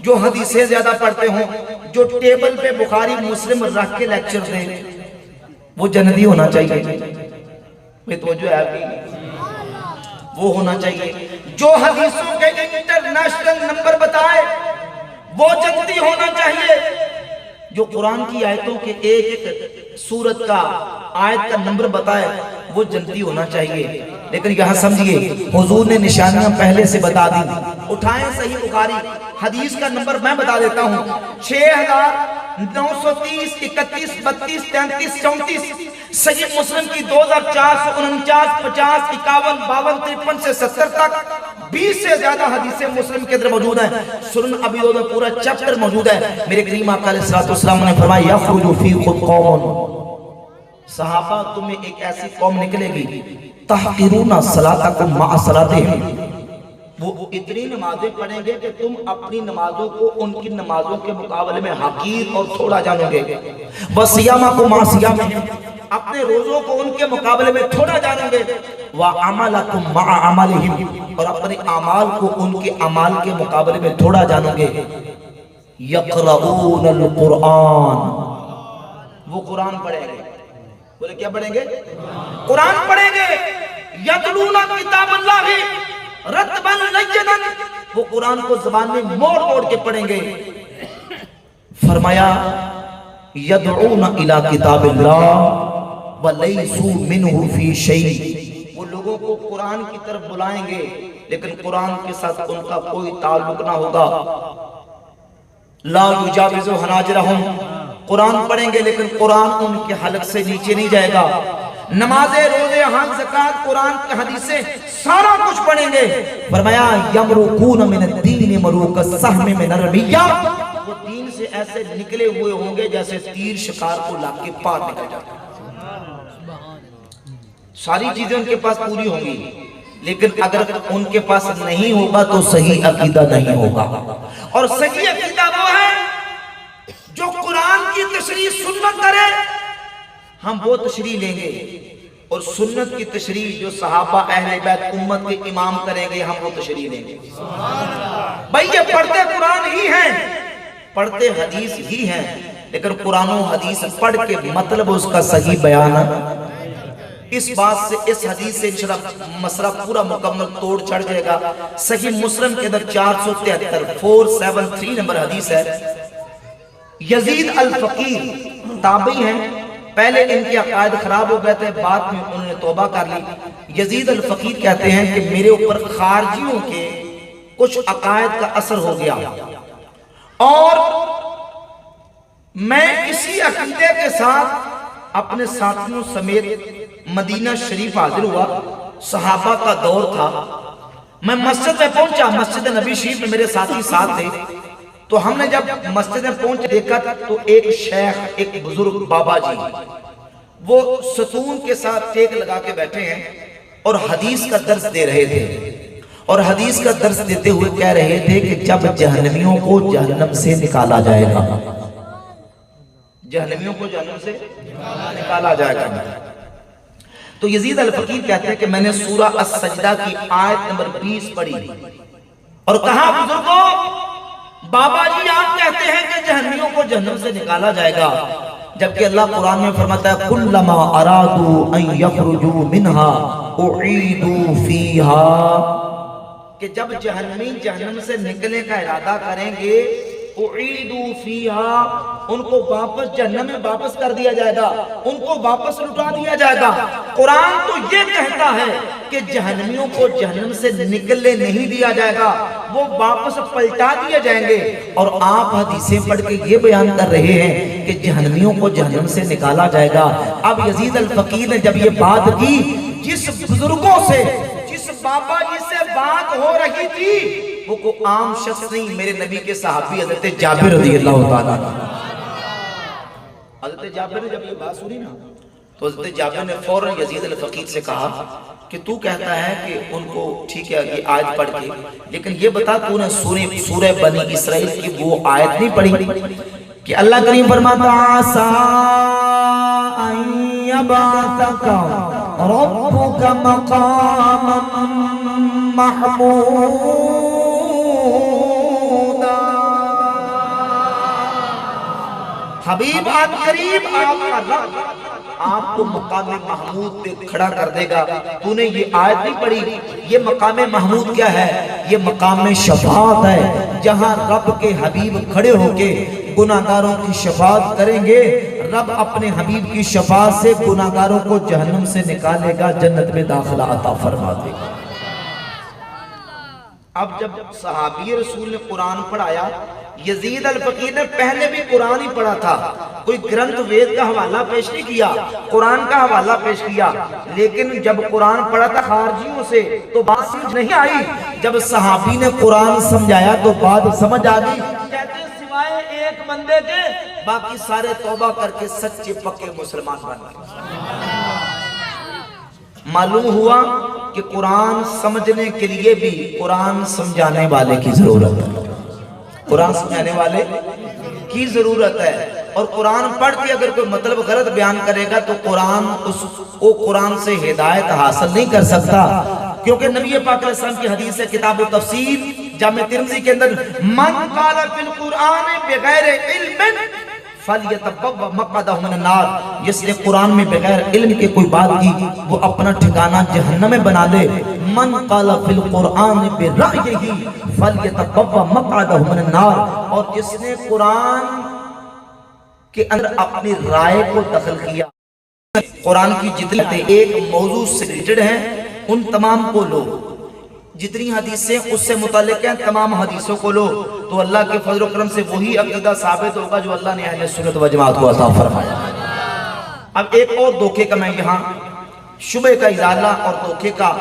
جو حدیثیں زیادہ پڑھتے ہوں، جو ٹیبل پہ بخاری مسلم رکھ کے لیکچر دیں، وہ جنتی ہونا چاہیے۔ میں توجہ ہے آپ وہ ہونا چاہیے جو حدیثوں کے انٹرنیشنل نمبر بتائے وہ جنتی ہونا چاہیے، جو قرآن کی آیتوں کے ایک سورت کا آیت کا نمبر بتائے وہ جنتی ہونا چاہیے۔ لیکن یہاں سمجھئے حضور نے نشانیاں پہلے سے بتا دی، اٹھائیں صحیح بخاری حدیث کا نمبر میں بتا دیتا ہوں، 6930 31 32 33 34، صحیح مسلم کی 2449 50 51 52 53 سے 70 تک 20 سے زیادہ حدیثیں مسلم کے اندر موجود ہیں۔ سنن ابی داؤد میں پورا چیپٹر موجود ہے۔ میرے کریم آقا علیہ السلام نے فرمایا یخرج فیکم قوم، صحابہ تمہیں ایک ایسی قوم نکلے گی تحقرون صلاتکم مع صلاتہم، وہ اتنی نمازیں پڑھیں گے کہ تم اپنی نمازوں کو ان کی نمازوں کے مقابلے میں حقیر اور تھوڑا جانو گے، وصیامکم مع صیامہم، اپنے روزوں کو ان کے مقابلے میں تھوڑا جانو گے، وعملکم مع عملہم، اور اپنے اعمال کو ان کے اعمال کے مقابلے میں تھوڑا جانو گے، یقرؤون القرآن، وہ قرآن پڑھیں گے، بولے کیا پڑھیں گے؟ قرآن پڑھیں گے، یتلون کتاب اللہ رتبا لینا، وہ قرآن کو زبان میں موڑ موڑ کے پڑھیں گے۔ فرمایا یدعون الی کتاب اللہ ولیسوا منہ فی شیء، وہ لوگوں کو قرآن کی طرف بلائیں گے لیکن قرآن کے ساتھ ان کا کوئی تعلق نہ ہوگا۔ لا یجاوز حناجرہم، قرآن پڑھیں گے لیکن قرآن ان کے حلق سے نیچے نہیں جائے گا. نمازیں، روزے، حج، زکات، قرآن کی حدیثیں سارا کچھ پڑھیں گے. فرمایا یمرقون من الدین مروق السهم من الرمیہ، وہ دین سے ایسے نکلے ہوئے ہوں گے جیسے تیر شکار کو لا کے پار نکل جاتا ہے. ساری چیزیں ان کے پاس پوری ہوں گی لیکن اگر ان کے پاس نہیں ہوگا تو صحیح عقیدہ نہیں ہوگا. اور صحیح عقیدہ وہ ہے جو قرآن کی تشریح سنت کرے، ہم وہ تشریح لیں گے. اور سنت کی تشریح جو صحابہ اہل بیت امت کے امام کریں گے، ہم وہ تشریح لیں گے. بھائی یہ پڑھتے قرآن ہی ہیں، پڑھتے حدیث ہی ہیں، لیکن قرآن و حدیث پڑھ کے مطلب اس کا صحیح بیان ہے. اس بات سے، اس حدیث سے انشاءاللہ مسئلہ پورا مکمل توڑ چڑھ جائے گا. صحیح مسلم کے اندر 473 نمبر حدیث ہے. یزید الفقیر تابعی ہیں، پہلے ان کے عقائد خراب ہو گئے تھے، بعد میں انہوں نے توبہ کر لی. یزید الفقیر کہتے ہیں کہ میرے اوپر خارجیوں کے کچھ عقائد کا اثر ہو گیا اور میں اسی عقیدے کے ساتھ اپنے ساتھیوں سمیت مدینہ شریف حاضر ہوا. صحابہ کا دور تھا. میں مسجد میں پہنچا، مسجد نبی شریف میں میرے ساتھی ساتھ تھے. تو ہم نے جب مسجد میں پہنچ دیکھا تو ایک شیخ، ایک بزرگ بابا جی، وہ ستون کے ساتھ ٹیک لگا کے بیٹھے ہیں اور حدیث کا درس دے رہے تھے. اور حدیث کا درس دیتے ہوئے کہہ رہے تھے کہ جب جہنمیوں کو جہنم سے نکالا جائے گا، جہنمیوں کو جہنم سے نکالا جائے گا. تو یزید الفقیر کہتے ہیں کہ میں نے سورہ السجدہ کی آیت نمبر 20 پڑھی اور کہا بزرگوں، بابا جی آپ کہتے ہیں کہ جہنمیوں کو جہنم سے نکالا جائے گا، جبکہ اللہ قرآن میں فرماتا ہے کلما ارادوا ان یخرجوا منها اعیدوا فیہا، کہ جب جہنمی جہنم سے نکلنے کا ارادہ کریں گے، اعیدوا فیہا، ان کو واپس جہنم میں واپس کر دیا جائے گا، ان کو واپس لٹا دیا جائے گا. قرآن تو یہ کہتا ہے کہ جہنمیوں کو جہنم سے نکلنے نہیں دیا جائے گا، وہ واپس پلٹا دیے جائیں گے. اور آپ حدیثیں پڑھ کے یہ بیان کر رہے ہیں کہ جہنمیوں کو جہنم سے نکالا جائے گا. اب یزید الفقیر نے جب یہ بات کی، جس بزرگوں سے، جس بابا جی سے بات ہو رہی تھی، وہ کو عام شخص نہیں، میرے نبی کے صحابی حضرت جابر رضی اللہ تعالیٰ. حضرت جابر نے جب یہ بات سنی نا تو حضرت جابر نے فوراً یزید الفقیر سے کہا کہ تو کہتا ہے کہ ان کو ٹھیک ہے یہ آیت پڑھ کے، لیکن یہ بتا تو نے سورہ بنی اسرائیل کی وہ آیت نہیں پڑھی کہ اللہ کریم فرماتا عَسَىٰ أَن يَبْعَثَكَ رَبُّكَ مَقَامًا مَحْمُودًا. حبیب آپ قریب، آپ کا رب آپ کو مقام محمود پہ کھڑا کر دے گا. تو نے یہ آیت نہیں پڑھی؟ یہ مقام محمود کیا ہے؟ یہ مقام شفاعت ہے، جہاں رب کے حبیب کھڑے ہو کے گناہگاروں کی شفاعت کریں گے. رب اپنے حبیب کی شفاعت سے گناہگاروں کو جہنم سے نکالے گا، جنت میں داخلہ عطا فرما دے گا. اب جب صحابی رسول نے قرآن پڑھایا، یزید الفقیر نے پہلے بھی قرآن ہی پڑھا تھا، کوئی گرنتھ وید کا حوالہ پیش نہیں کیا، قرآن کا حوالہ پیش کیا. لیکن جب قرآن پڑھا تھا خارجیوں سے تو بات سمجھ نہیں آئی. جب صحابی نے قرآن سمجھایا تو بات سمجھ آ گئی. کہتے ہیں سوائے ایک بندے کے باقی سارے توبہ کر کے سچے پکے مسلمان بن گئے. معلوم ہوا کہ قرآن سمجھنے کے لیے بھی قرآن سمجھانے والے کی ضرورت ہے، قرآن سمجھانے والے کی ضرورت ہے. اور قرآن پڑھ کے اگر کوئی مطلب غلط بیان کرے گا تو قرآن اس کو قرآن سے ہدایت حاصل نہیں کر سکتا. کیونکہ نبی پاک علیہ السلام کی حدیث ہے کتاب التفسیر جامع ترمذی کے اندر، من قال فی القرآن بغیر علم فَلْيَتَبَوَّأْ مَقْعَدَهُ مِنَ النَّارِ، جس نے قرآن میں بغیر علم کے کوئی بات کی وہ اپنا ٹھکانہ جہنم میں بنا لے. من قال فی القرآن برأیہ فَلْيَتَبَوَّأْ مَقْعَدَهُ مِنَ النَّارِ، اور جس نے قرآن کے اندر اپنی رائے کو دخل کیا. قرآن کی جتنے ایک موضوع سے ریلیٹڈ ہیں ان تمام کو لو. جتنی حدیثیں اس سے متعلق ہیں تمام حدیثوں کو لو تو اللہ کے فضل و کرم سے وہی عقیدہ ثابت ہوگا جو اللہ نے اہل سنت و جماعت کو عطا فرمایا۔ اب ایک اور دھوکے کا میں یہاں شبہ کا ازالہ اور دھوکے کا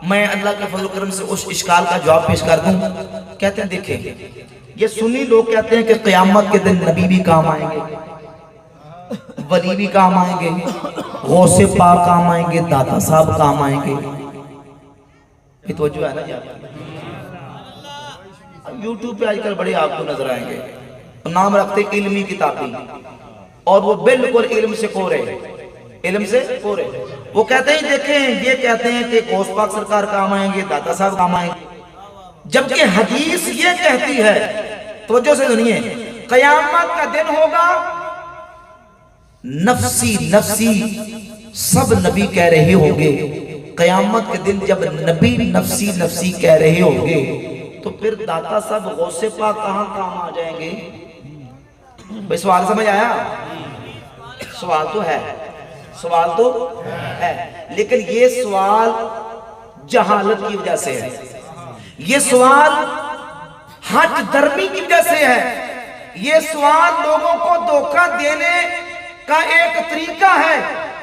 میں اللہ کے فضل و کرم سے اس اشکال کا جواب پیش کر دوں۔ کہتے ہیں دیکھیں یہ سنی لوگ کہتے ہیں کہ قیامت کے دن نبی بھی کام آئیں گے، ولی بھی کام آئیں گے، غوث پاک کام آئیں گے، داتا صاحب کام آئیں گے۔ یہ توجہ ہے نا جی؟ یوٹیوب پہ آج کل بڑے آپ کو نظر آئیں گے، نام رکھتے علمی کتابی اور وہ بالکل علم سے کورے، علم سے کورے۔ وہ کہتے ہیں دیکھیں یہ کہتے ہیں کہ غوث پاک سرکار کام آئیں گے، داتا صاحب کام آئیں گے، جبکہ حدیث یہ کہتی ہے، توجہ سے سنیے، قیامت کا دن ہوگا نفسی نفسی سب نبی کہہ رہے ہوں گے۔ قیامت کے دن جب نبی نفسی نفسی کہہ رہے ہوں گے تو پھر داتا صاحب غوث پاک کہاں کام آ جائیں گے؟ بھئی سوال سمجھ آیا؟ سوال تو ہے، سوال تو ہے، لیکن یہ سوال جہالت کی وجہ سے ہے، یہ سوال ہٹ درمی کی وجہ سے ہے، یہ سوال لوگوں کو دھوکہ دینے کا ایک طریقہ ہے۔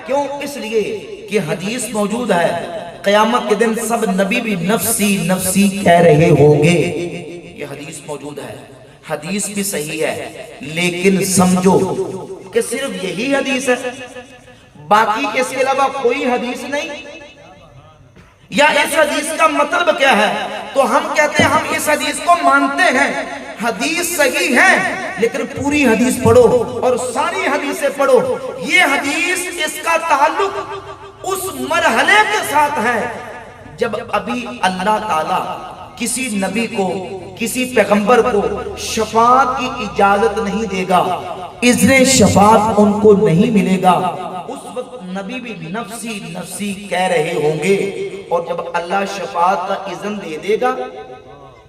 کیوں؟ اس لیے کہ حدیث موجود ہے قیامت کے دن سب نبی بھی نفسی نفسی کہہ رہے ہوں گے، یہ حدیث موجود ہے، حدیث بھی صحیح ہے، لیکن سمجھو کہ صرف یہی حدیث ہے، باقی اس کے علاوہ کوئی حدیث نہیں، یا اس حدیث کا مطلب کیا ہے؟ تو ہم کہتے ہیں ہم اس حدیث کو مانتے ہیں، حدیث صحیح ہے لیکن پوری حدیث پڑھو اور ساری حدیثیں پڑھو۔ یہ حدیث اس کا تعلق اس مرحلے کے ساتھ ہے جب ابھی اللہ تعالیٰ کسی نبی کو کسی پیغمبر کو شفاعت کی اجازت نہیں دے گا، اذن شفاعت ان کو نہیں ملے گا، اس وقت نبی بھی نفسی نفسی کہہ رہے ہوں گے، اور جب اللہ شفاعت کا اذن دے دے گا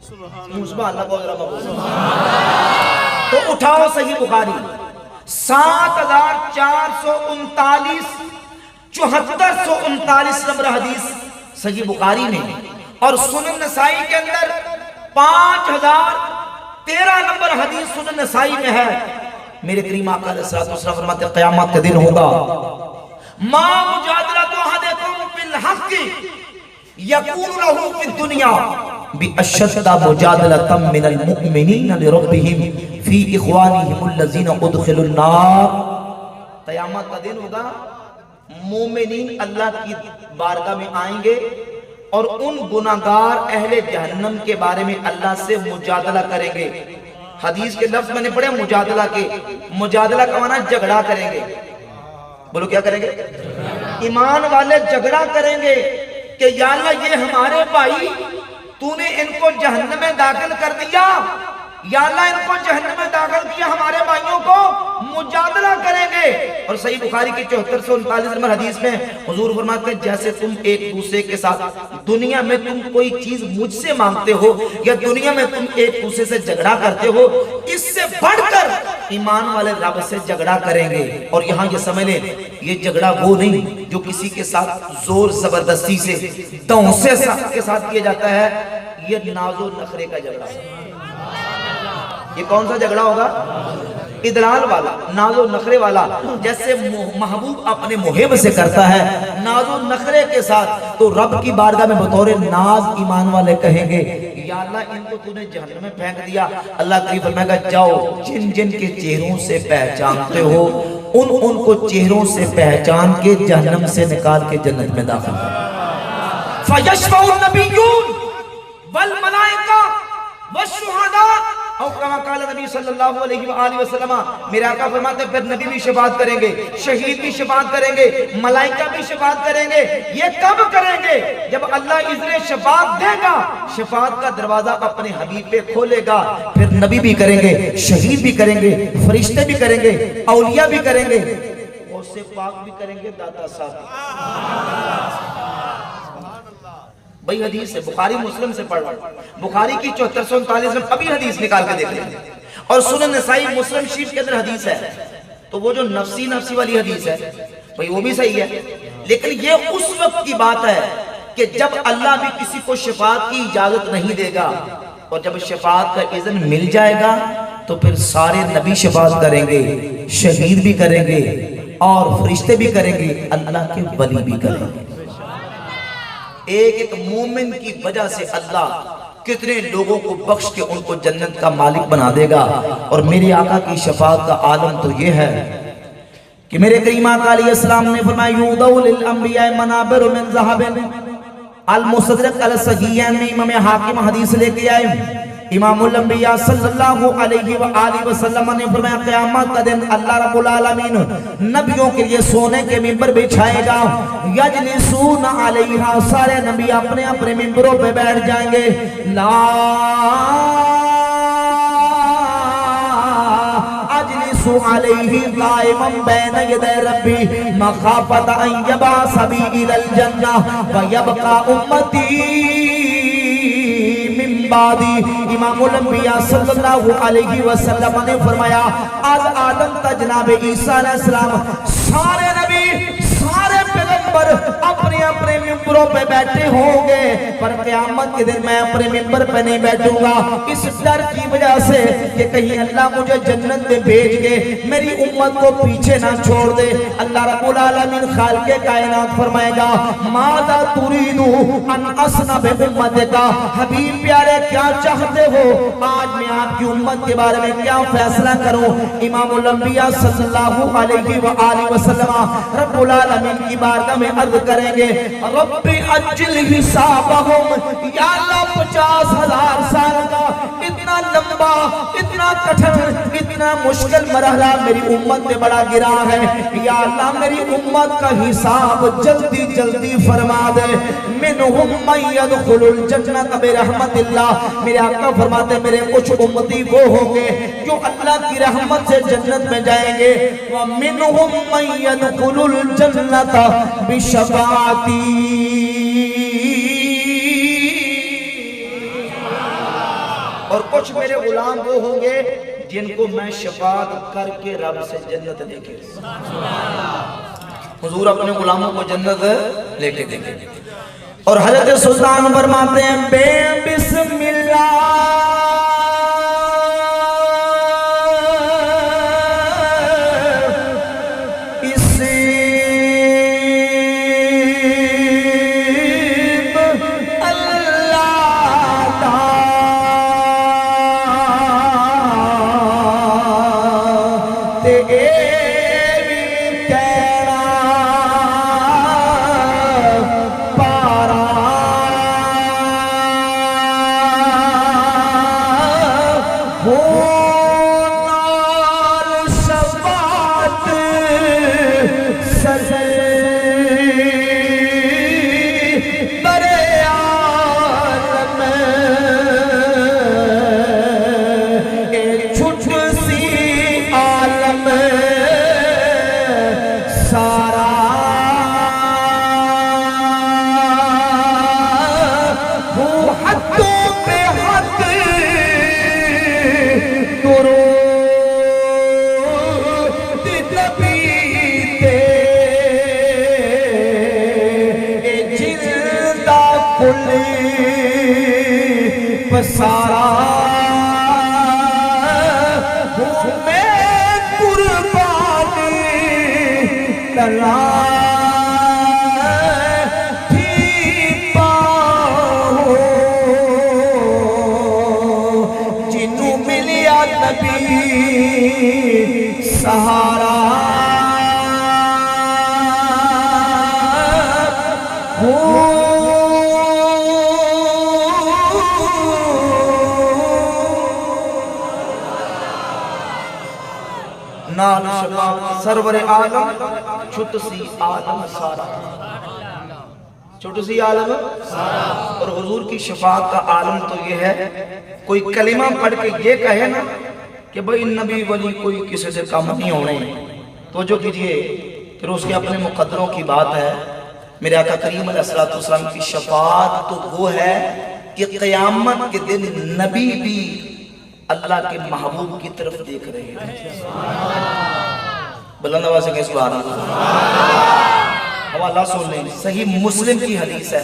سبحان اللہ تو اٹھاؤ صحیح بخاری 7439 7439 نمبر حدیث صحیح بخاری میں، اور سنن نسائی کے اندر 5013 نمبر حدیث سنن نسائی میں ہے۔ میرے کریم آقا علیہ الصلوۃ والسلام فرماتے ہیں قیامت کا دن ہوگا ما مجادلۃ احدکم بالحق یکون لہ فی الدنیا بأشد مجادلۃ من المؤمنین لربہم فی اخوانہم الذین ادخلوا النار۔ قیامت کا دن ہوگا مومنین اللہ کی بارگاہ میں آئیں گے اور ان گناہگار اہل جہنم کے بارے میں اللہ سے مجادلہ کریں گے۔ حدیث کے لفظ میں نے پڑھے مجادلہ کے، مجادلہ کا معنی جھگڑا کریں گے، بولو کیا کریں گے؟ ایمان والے جھگڑا کریں گے کہ یا اللہ یہ ہمارے بھائی تو نے ان کو جہنم میں داخل کر دیا، یا اللہ ان کو جہنم میں داخل کیا، ہمارے بھائیوں کو مجادلہ کریں گے۔ اور صحیح بخاری کی 7439 نمبر حدیث میں حضور فرماتے ہیں جیسے تم ایک دوسرے کے ساتھ دنیا میں تم کوئی چیز مجھ سے مانگتے ہو یا دنیا میں تم ایک دوسرے سے جھگڑا کرتے ہو، اس سے بڑھ کر ایمان والے رب سے جھگڑا کریں گے۔ اور یہاں یہ سمجھ لیں یہ جھگڑا وہ نہیں جو کسی کے ساتھ زور زبردستی سے دھونسے کے ساتھ کیا جاتا ہے، یہ ناز و نخرے کا جھگڑا ہے۔ یہ کون سا جھگڑا ہوگا؟ ادلال والا، ناز و نخرے والا، جیسے محبوب اپنے محب سے کرتا ہے ناز و نخرے کے ساتھ، تو رب کی بارگاہ میں بطور ناز ایمان والے کہیں گے یا اللہ ان کو تو نے جہنم میں پھینک دیا۔ اللہ کریم فرمائے گا جاؤ جن جن کے چہروں سے پہچانتے ہو ان کو چہروں سے پہچان کے جہنم سے نکال کے جنت میں داخل کرو۔ فَيَشْفَعُ النَّبِيُّونَ وَالْمَلَائِكَةُ وَالشُّهَدَاءُ او کما قال نبی صلی اللہ علیہ وآلہ وسلم، میرے آقا فرماتے ہیں پھر نبی بھی شفاعت کریں گے، شہید بھی شفاعت کریں گے، ملائکہ بھی شفاعت کریں گے۔ یہ کب کریں گے؟ جب اللہ اذن شفاعت دے گا، شفاعت کا دروازہ اپنے حبیب پہ کھولے گا، پھر نبی بھی کریں گے، شہید بھی کریں گے، فرشتے بھی کریں گے، اولیاء بھی کریں گے، غوث پاک بھی کریں گے، داتا صاحب۔ بھئی حدیث ہے، بخاری مسلم سے پڑھ رہا ہوں، بخاری کی 7439 میں ابھی حدیث نکال کے دیکھ لیں، اور سنن نسائی مسلم شریف کے اندر حدیث ہے۔ تو وہ جو نفسی نفسی والی حدیث ہے بھئی وہ بھی صحیح ہے، لیکن یہ اس وقت کی بات ہے کہ جب اللہ بھی کسی کو شفاعت کی اجازت نہیں دے گا اور جب شفاعت کا اذن مل جائے گا تو پھر سارے نبی شفاعت کریں گے، شہید بھی کریں گے اور فرشتے بھی کریں گے، اللہ کے ولی بھی کریں گے۔ ایک ایک مومن کی وجہ سے اللہ کتنے لوگوں کو بخش کے ان کو جنت کا مالک بنا دے گا۔ اور میرے آقا کی شفاعت کا عالم تو یہ ہے کہ میرے کریم آقا علیہ السلام نے فرمایا یودع للانبیاء منابر من ذہب، المستدرک الصحیحین میں امام حاکم حدیث لے کے آئے، امام الانبیاء صلی اللہ علیہ وآلہ وسلم نے فرمایا قیامت کا دن اللہ رب العالمین نبیوں کے لیے سونے کے ممبر بچھائے گا، یجلسون علیہا، سارے نبی اپنے اپنے ممبروں پہ بیٹھ جائیں گے، لا اجلس علیہ قائما بین یدی ربی مخافۃ ان یبعث بی الی الجنہ ویبقى امتی بعدی۔ امام الانبیاء صلی اللہ علیہ وسلم نے فرمایا آج آدم تا جناب عیسیٰ علیہ السلام سارے نبی سارے پیغمبر اپنے اپنے ممبروں پہ بیٹھے ہوں گے، پر قیامت کے دن میں اپنے ممبر پہ نہیں بیٹھوں گا، اس ڈر کی وجہ سے کہ کہیں اللہ مجھے جنت میں بھیج کے میری امت کو پیچھے نہ چھوڑ دے۔ اللہ رب العالمین خالق کائنات فرمائے گا ماذا تريد ان اصنع بامتک، حبیب پیارے کیا چاہتے ہو آج میں آپ کی امت کے بارے میں کیا فیصلہ کروں؟ امام الانبیاء صلی اللہ علیہ وآلہ وسلم رب العالمین کی بارگاہ میں عرض کریں گے رب اجل حسابہم، یا اللہ 50,000 سال کا اتنا لمبا اتنا کٹھن اتنا مشکل مرحلہ میری امت میں بڑا گرا ہے، یا اللہ میری امت کا حساب جلدی جلدی فرما دے، منہم من يدخل الجنت برحمت اللہ، میرے آقا فرماتے میرے کچھ امتی وہ ہوں گے جو اللہ کی رحمت سے جنت میں جائیں گے، ومنہم من يدخل الجنت بشفاعتی، اور کچھ میرے غلام وہ ہوں گے جن کو میں شفاعت کر کے رب سے جنت لے کے، حضور اپنے غلاموں کو جنت لے کے دیں گے۔ اور حضرت سلطان فرماتے ہیں بے بسم اللہ سارا ہوں میں قربانی تلا تھی پاؤ، جنوں ملیا نبی سہارا ہوں نال شفاعت سرور عالم چھٹ سی عالم سارا، چھٹ سی عالم سارا۔ اور حضور کی شفاعت کا عالم تو یہ ہے کوئی کلمہ پڑھ کے یہ کہے نا کہ بھئی نبی ولی کوئی کسی سے کم نہیں ہونے، تو جو کیجئے پھر اس کے اپنے مقدروں کی بات ہے۔ میرے آقا کریم علیہ السلام کی شفاعت تو وہ ہے کہ قیامت کے دن نبی بھی اللہ کے محبوب کی طرف دیکھ رہے ہیں۔ بلند آواز سے کہیں سبحان اللہ۔ حوالہ سن لیں، صحیح مسلم کی حدیث ہے،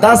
10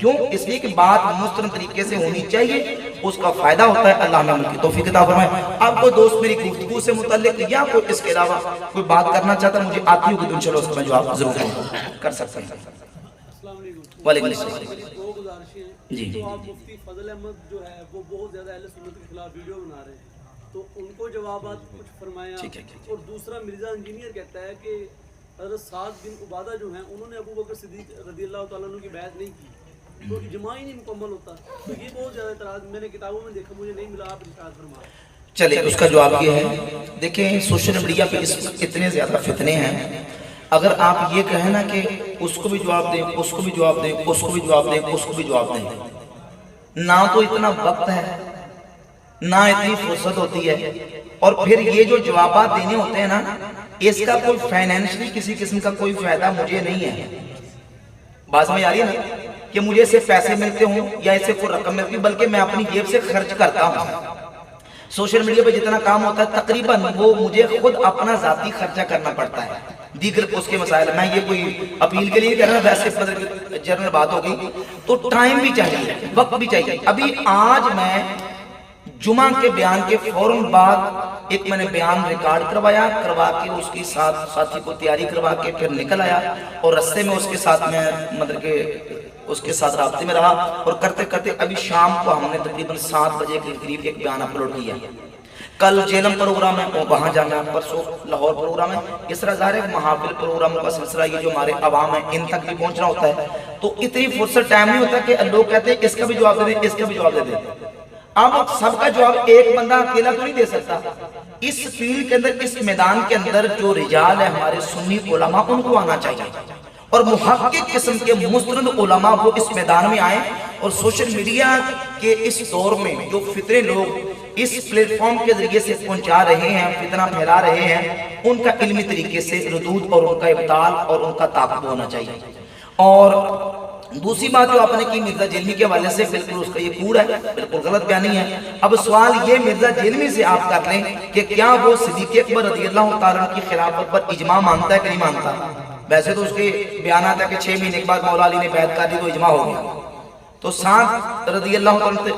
کیوں؟ اس لیے کہ بات مستند طریقے سے ہونی چاہیے، اس کا فائدہ ہوتا ہے۔ اللہ ہمیں عمل کی توفیق عطا فرمائے۔ اب کوئی دوست میری گفتگو سے متعلق یا کوئی اس کے علاوہ کوئی بات کرنا چاہتا ہے، مجھے آتی ہوگی تو انشاءاللہ اس کا میں جواب ضرور کر سکتا ہوں۔ وعلیکم السلام۔ دو گزارشیں ہیں۔ جی تو آپ مفتی فضل احمد جو ہے وہ بہت زیادہ اہل سنت کے خلاف ویڈیو بنا رہے ہیں، تو ان کو جوابات کچھ فرمایا۔ اور دوسرا مرزا انجینئر کہتا ہے کہ حضرت سعد بن عبادہ جو ہیں انہوں نے ابو بکر صدیق رضی اللہ تعالیٰ عنہ کی بیعت نہیں کی، تو اجماع ہی نہیں مکمل ہوتا۔ تو یہ بہت زیادہ اعتراض میں نے کتابوں میں دیکھا، مجھے نہیں ملا، آپ ارشاد فرمائیں۔ چلے اس کا جواب یہ ہے، دیکھیں سوشل میڈیا پہ اس وقت اتنے زیادہ فتنے ہیں، اگر آپ یہ کہیں نا کہ اس کو بھی جواب دیں، اس کو بھی جواب دیں، اس کو بھی جواب دیں، اس کو بھی جواب دیں، نہ تو اتنا وقت ہے نہ اتنی فرصت ہوتی ہے، اور پھر یہ جو جوابات دینے ہوتے ہیں نا، اس کا کوئی فائنینشلی کسی قسم کا کوئی فائدہ مجھے نہیں ہے۔ بات سمجھ آ رہی ہے نا کہ مجھے اس سے پیسے ملتے ہوں یا اس سے کوئی رقم ملتی، بلکہ میں اپنی جیب سے خرچ کرتا ہوں۔ سوشل میڈیا پہ جتنا کام ہوتا ہے تقریباً وہ مجھے خود اپنا ذاتی خرچہ کرنا پڑتا ہے، دیگر اس کے مسائل۔ میں یہ کوئی اپیل کے لیے کہہ رہا ہوں، ویسے جنرل بات ہوگی تو ٹائم بھی چاہیے، وقت بھی چاہیے۔ ابھی آج میں جمعہ کے بیان کے فوراً بعد ایک میں نے بیان ریکارڈ کروا کے اس کی ساتھی کو تیاری کروا کے پھر نکل آیا، اور رستے میں اس کے ساتھ میں مطلب کہ اس کے ساتھ رابطے میں رہا، اور کرتے کرتے ابھی شام کو ہم نے تقریباً 7 بجے کے قریب ایک بیان اپلوڈ کیا۔ کل جیلم پروگرام ہے، وہاں جانا ہے، پرسوں لاہور پروگرام ہے۔ اس طرح ظاہر ہے محافل پروگراموں کا سلسلہ، یہ جو ہمارے عوام ہیں ان تک بھی پہنچنا ہوتا ہے، تو اتنی فرصت ٹائم نہیں ہوتا کہ لوگ کہتے ہیں اس کا بھی جواب دے دیں، اس کا بھی جواب دے دیں۔ اب سب کا جواب ایک بندہ اکیلا تو نہیں دے سکتا۔ اس فیلڈ کے اندر، اس میدان کے اندر جو رجال ہے ہمارے سنی علماء، ان کو آنا چاہیے، اور محقق قسم کے مستند علماء وہ اس میدان میں آئیں۔ اور سوشل میڈیا کے اس دور میں جو فتنے لوگ اس پلیٹ فارم کے ذریعے سے پہنچا رہے ہیں، فتنہ پھیلا رہے ہیں، ان کا علمی طریقے سے ردود اور ان کا ابطال اور ان کا تعاقب ہونا چاہیے۔ اور دوسری بات جو آپ نے کی مرزا جیلمی کے حوالے سے، بالکل اس کا یہ کوڑ ہے، بالکل غلط بیانی ہے۔ اب سوال یہ مرزا جیلمی سے آپ کر لیں کہ کیا وہ صدیق اکبر رضی اللہ تعالیٰ کی خلافت پر اجماع مانتا ہے کہ نہیں مانتا؟ ویسے تو اس کے بیانات ہے کہ 6 مہینے کے بعد مولا علی نے بیعت کر دی تو اجماع ہو گیا، تو سعد رضی اللہ تعالیٰ نے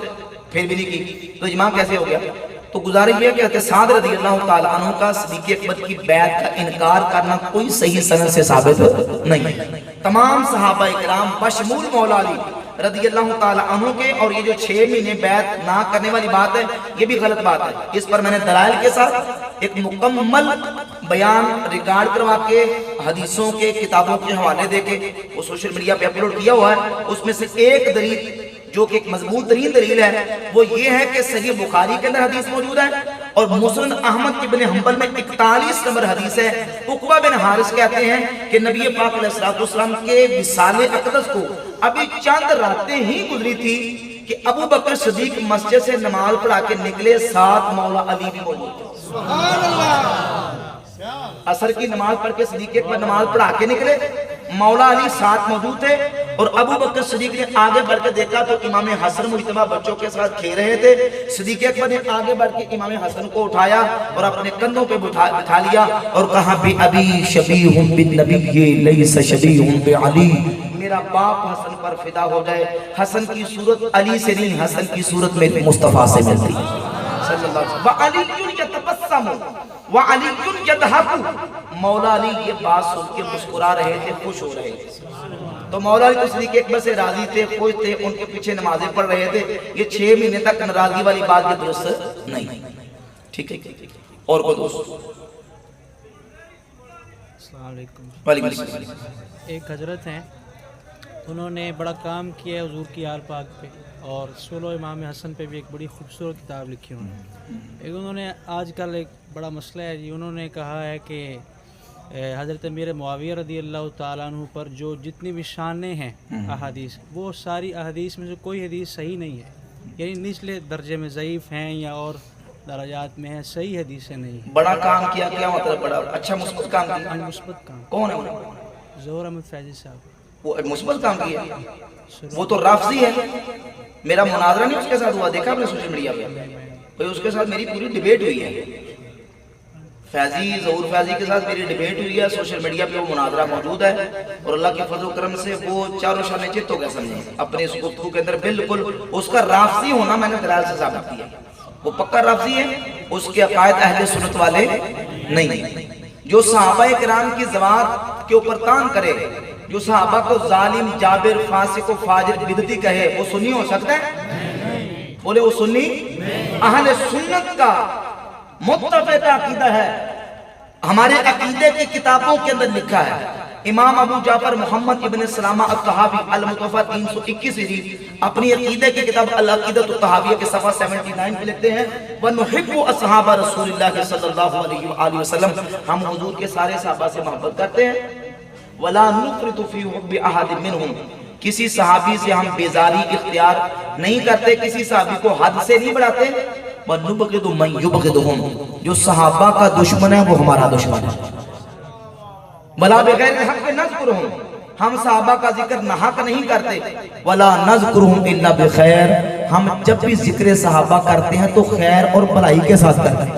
پھر بھی نہیں کی تو اجماع کیسے ہو گیا؟ تو گزارش یہ کہتے ہیں سعد رضی اللہ تعالیٰ عنہ کا صدیق اکبر کی بیعت کا انکار کرنا کوئی صحیح سند سے ثابت نہیں۔ تمام صحابہ اکرام بشمول مولا علی رضی اللہ تعالیٰ عنہ کے، اور یہ جو 6 مہینے بیعت نہ کرنے والی بات ہے یہ بھی غلط بات ہے۔ اس پر میں نے دلائل کے ساتھ ایک مکمل بیان ریکارڈ کروا کے حدیثوں کے کتابوں کے حوالے دے کے وہ سوشل میڈیا پہ اپلوڈ کیا ہوا ہے۔ اس میں سے ایک دلیل جو کہ ایک مضبوط ترین دلیل ہے وہ یہ ہے کہ صحیح بخاری کے اندر حدیث موجود ہے، اور مسند احمد ابن حنبل میں 41 نمبر حدیث ہے۔ عقبہ بن حارث کہتے ہیں کہ نبی پاک علیہ السلام کے وصال اقدس کو ابھی چند راتیں ہی گزری تھی کہ ابو بکر صدیق مسجد سے نماز پڑھا کے نکلے، ساتھ مولا علی بھی موجود تھے۔ سبحان اللہ! عصر کی نماز پڑھ کے صدیق اکبر نماز پڑھا کے نکلے، مولا علی ساتھ موجود تھے، اور ابو بکر صدیق نے آگے بڑھ کے دیکھا تو امام حسن مجتبیٰ بچوں کے ساتھ کھیل رہے تھے۔ صدیق اکبر نے آگے بڑھ کے امام حسن کو اٹھایا اور اپنے کندھوں پہ بٹھا لیا اور کہا بی ابی شبیہ بالنبی لیس شبیہ بعلی، میرا باپ حسن پر فدا ہو جائے، حسن کی صورت علی سے نہیں، حسن کی صورت میں مصطفیٰ سے ملتی صلی اللہ علیہ وسلم۔ وعلی یتبسم وعلی یضحک، مولا علی یہ بات سن کے مسکرا رہے تھے، خوش ہو رہے تھے۔ تو مولا علی صدیق اکبر سے راضی تھے، خوش تھے، ان کے پیچھے نمازیں پڑھ رہے تھے۔ یہ 6 مہینے تک ناراضگی والی بات یہ درست نہیں۔ ٹھیک ہے، اور کوئی دوست؟ السلام علیکم۔ وعلیکم السلام۔ ایک حضرت ہیں، انہوں نے بڑا کام کیا ہے حضور کی آل پاک پہ، اور سولو امام حسن پہ بھی ایک بڑی خوبصورت کتاب لکھی انہوں نے آج کل ایک بڑا مسئلہ ہے جی، انہوں نے کہا ہے کہ حضرت امیر معاویہ رضی اللہ تعالیٰ عنہ پر جو جتنی بھی شانیں ہیں احادیث، وہ ساری احادیث میں سے کوئی حدیث صحیح نہیں ہے، یعنی نچلے درجے میں ضعیف ہیں یا اور درجات میں ہیں، صحیح حدیثیں نہیں ہیں۔ بڑا کام کیا، کیا مطلب بڑا اچھا مثبت کام کیا؟ مثبت کام۔ کون ہے وہ؟ ظہور احمد فیضی صاحب۔ وہ مثبت کام کیا، وہ تو رافضی ہے، میرا مناظرہ نہیں اس کے ساتھ ہوا، دیکھا آپ نے سوشل میڈیا پہ، اس کے ساتھ میری پوری ڈیبیٹ ہوئی ہے۔ فیضی ظہور فیضی کے ساتھ میری ڈیبیٹ ہوئی ہے، سوشل میڈیا پہ وہ مناظرہ موجود ہے، اور اللہ کے فضل و کرم سے وہ چاروں شانے چت ہو گئے سمجھیں اپنے اس گفتگو کے اندر بالکل اس کا رافضی ہونا میں نے دلائل سے ثابت کیا، وہ پکا رافضی ہے، اس کے عقائد اہل سنت والے نہیں، جو صحابہ کرام کی ذوات کے اوپر تان کرے، جو صحابہ کو ظالم جابر فاسق و فاجر بدعتی کہے، وہ سنی ہو سکتا ہے؟ بولے وہ سنی؟ اہل سنت کا متفق عقیدہ ہے، ہمارے عقیدے کی کتابوں کے اندر لکھا ہے، امام ابو جعفر محمد ابن سلامہ الطحاوی المتوفی 321 ہجری اپنی عقیدے کی کتاب العقیدۃ الطحاویہ کے صفحہ 79 پہ لکھتے ہیں وَنُحِبُّ أَصْحَابَ رسول اللہ صلی اللہ علیہ وآلہ وسلم، ہم حضور کے سارے صحابہ سے محبت کرتے ہیں، وَلَا نُفْرِطُ فِي حُبِّ أَحَدٍ مِّنْهُمْ، کسی صحابی سے ہم بیزاری اختیار نہیں کرتے، کسی صحابی کو حد سے نہیں بڑھاتے، وَنُبْغِضُ مَن يُبْغِضُهُمْ، جو صحابہ کا دشمن ہے وہ ہمارا دشمن ہے، وَلَا بِغَيْرِ حَقٍّ نَذْكُرُهُمْ، ہم صحابہ کا ذکر ناحق نہیں کرتے، وَلَا نَذْكُرُهُمْ إِلَّا بِخَيْرٍ، ہم جب بھی ذکر صحابہ کرتے ہیں تو خیر اور بھلائی کے ساتھ کرتے ہیں،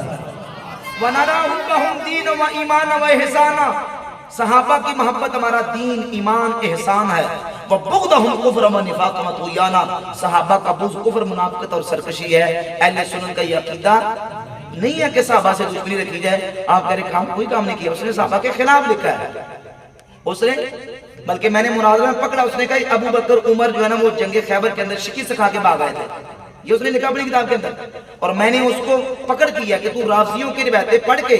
وَنَرَاهُمْ لَهُمْ دِينًا وَإِيمَانًا وَإِحْسَانًا، صحابہ کی محبت ہمارا دین ایمان احسان ہے، وَبُغْضَهُمْ كُفْرًا وَنِفَاقًا وَطُغْيَانًا، صحابہ کا بغض کفر منافقت اور سرکشی ہے، اہل سنت کا یہ عقیدہ نہیں ہے کہ صحابہ سے دشمنی رکھی جائے، آپ کہہ رہے کوئی کام نہیں کیا، اس نے صحابہ کے خلاف لکھا ہے، اس نے بلکہ میں نے مناظرہ میں پکڑا، اس نے کہا ابو بکر عمر جو ہے نا وہ جنگ خیبر کے اندر شکست کھا کے بھاگ آئے تھے، یہ اس نے لکھا اپنی کتاب کے اندر، اور میں نے اس کو پکڑ کیا کہ تو رافضیوں کی روایتیں پڑھ کے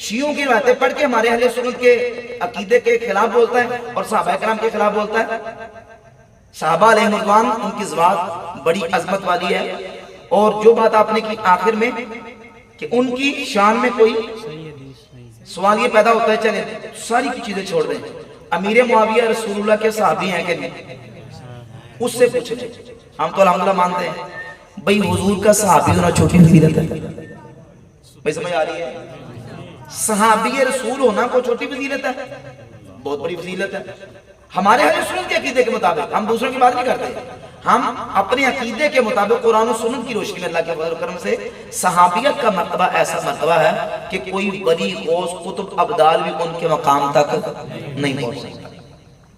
شیعوں کی روایتیں پڑھ کے ہمارے اہل سنت کے عقیدے کے خلاف بولتا ہے اور صحابہ کرام کے خلاف بولتا ہے، صحابہ علیہ رضوان ان کی ذات بڑی عظمت والی ہے، اور جو بات آپ نے کی آخر میں کہ ان کی شان میں کوئی سوال یہ پیدا ہوتا ہے، چلیں ساری کی چیزیں چھوڑ دیں، امیر معاویہ رسول اللہ کے صحابی ہیں کہ نہیں، اس سے پوچھ لیں، ہم تو الحمدللہ مانتے ہیں بھئی حضور کا صحابی ہونا چھوٹی فضیلت ہے، بھئی سمجھ آ رہی ہے، صحابی رسول ہونا کوئی چھوٹی فضیلت ہے، بہت بڑی فضیلت ہے، ہمارے اہل سنت کے عقیدے کے مطابق، ہم دوسروں کی بات نہیں کرتے، ہم اپنے عقیدے کے مطابق قرآن و سنت کی روشنی میں اللہ کے فضل و کرم سے صحابیت کا مرتبہ ایسا مرتبہ ہے کہ کوئی ولی غوث قطب ابدال بھی ان کے مقام تک نہیں پہنچ سکتا،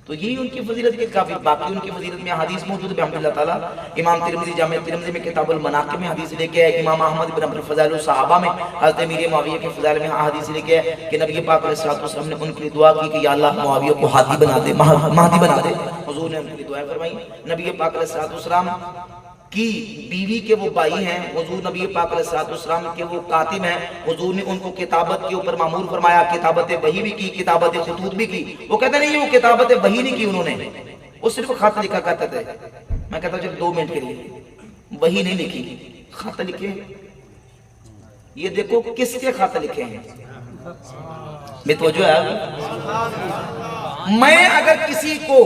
تو یہی ان کی فضیلت کے کافی، باقی ان کی فضیلت میں حدیث موجود ہے بحمد اللہ تعالیٰ، امام ترمذی جامع ترمذی میں کتاب المناقب میں حدیث لے کے ہے، امام احمد بن حنبل فضائل الصحابہ میں حضرت امیر معاویہ کے فضائل میں حدیث لے کے ہے کہ نبی پاک علیہ الصلوۃ والسلام نے ان کے لیے دعا کی کہ یا اللہ معاویہ کو ہادی بنا دے، مہدی بنا دے، حضور نے ان کے لیے دعائیں فرمائی، نبی پاک علیہ الصلوۃ والسلام کی بیوی کے وہ بھائی ہیں، حضور نبی پاک علیہ الصلوۃ والسلام کے وہ کاتب ہیں، حضور نے ان کو کتابت کے اوپر مامور فرمایا، کتابت وحی بھی کی، کتابت خطوط بھی کی، وہ کہتے نہیں وہ کتابت وحی نہیں کی انہوں نے، وہ صرف خط لکھا کرتے تھے، میں کہتا ہوں چلو 2 منٹ کے لیے وحی نہیں لکھی، خط لکھے، یہ دیکھو کس کے خط لکھے ہیں، میں توجہ ہے، میں اگر کسی کو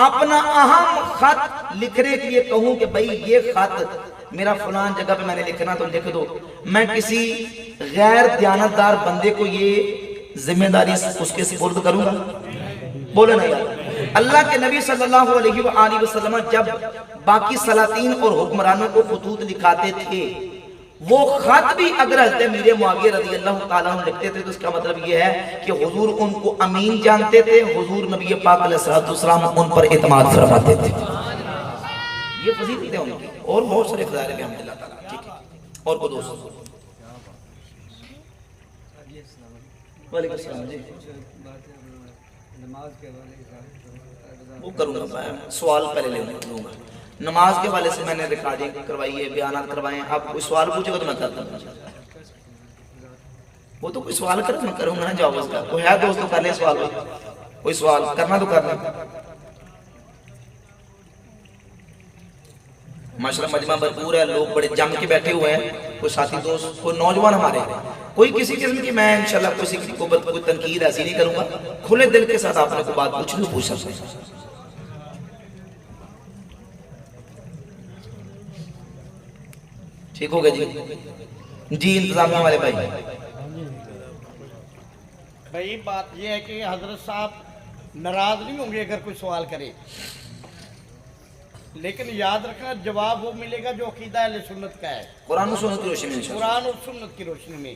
اپنا اہم خط لکھنے کے لیے کہوں کہ بھئی یہ خط میرا فلان جگہ پہ میں نے لکھنا تو لکھ دو، میں کسی غیر دیانتدار بندے کو یہ ذمہ داری اس کے سپرد کروں گا؟ بولے نہیں یار، اللہ کے نبی صلی اللہ علیہ وآلہ وسلم جب باقی سلاطین اور حکمرانوں کو خطوط لکھاتے تھے، وہ خط بھی اگر حضرت امیر معاویہ رضی اللہ تعالیٰ عنہ لکھتے تھے تو اس کا مطلب یہ ہے کہ حضور ان کو امین جانتے تھے، حضور نبی پاک علیہ الصلوۃ والسلام ان پر اعتماد فرماتے تھے، یہ فضیلت ہے ان کی، اور بہت سارے فضائل ہیں الحمد للہ تعالیٰ، ٹھیک ہے، اور کو دوست وعلیکم السلام جی وہ کروں گا، میں سوال پہلے لوں گا، نماز کے والے سے میں نے ریکارڈنگ کروائی ہے، بیانات کروائے ہیں، آپ کوئی سوال پوچھے گا تو میں کرتا ہوں، وہ تو کوئی سوال کرے میں کروں گا نا جواب اس کا، کوئی ہے دوست تو کر لیں سوال، کوئی سوال کرنا تو کرنا، معاشرہ مجمع بھرپور ہے، لوگ بڑے جم کے بیٹھے ہوئے ہیں، کوئی ساتھی دوست، کوئی نوجوان ہمارے، کوئی کسی قسم کی میں انشاءاللہ کسی کو کوئی تنقید ایسی نہیں کروں گا، کھلے دل کے ساتھ آپ نے کوئی بات پوچھنی پوچھ سکتے ہیں، ٹھیک ہوگا جی؟ جی انتظامیہ والے بھائی، بھائی بات یہ ہے کہ حضرت صاحب ناراض نہیں ہوں گے اگر کوئی سوال کرے، لیکن یاد رکھنا جواب وہ ملے گا جو عقیدہ اہل سنت کا ہے، قرآن و سنت کی روشنی میں، قرآن اور سنت کی روشنی میں،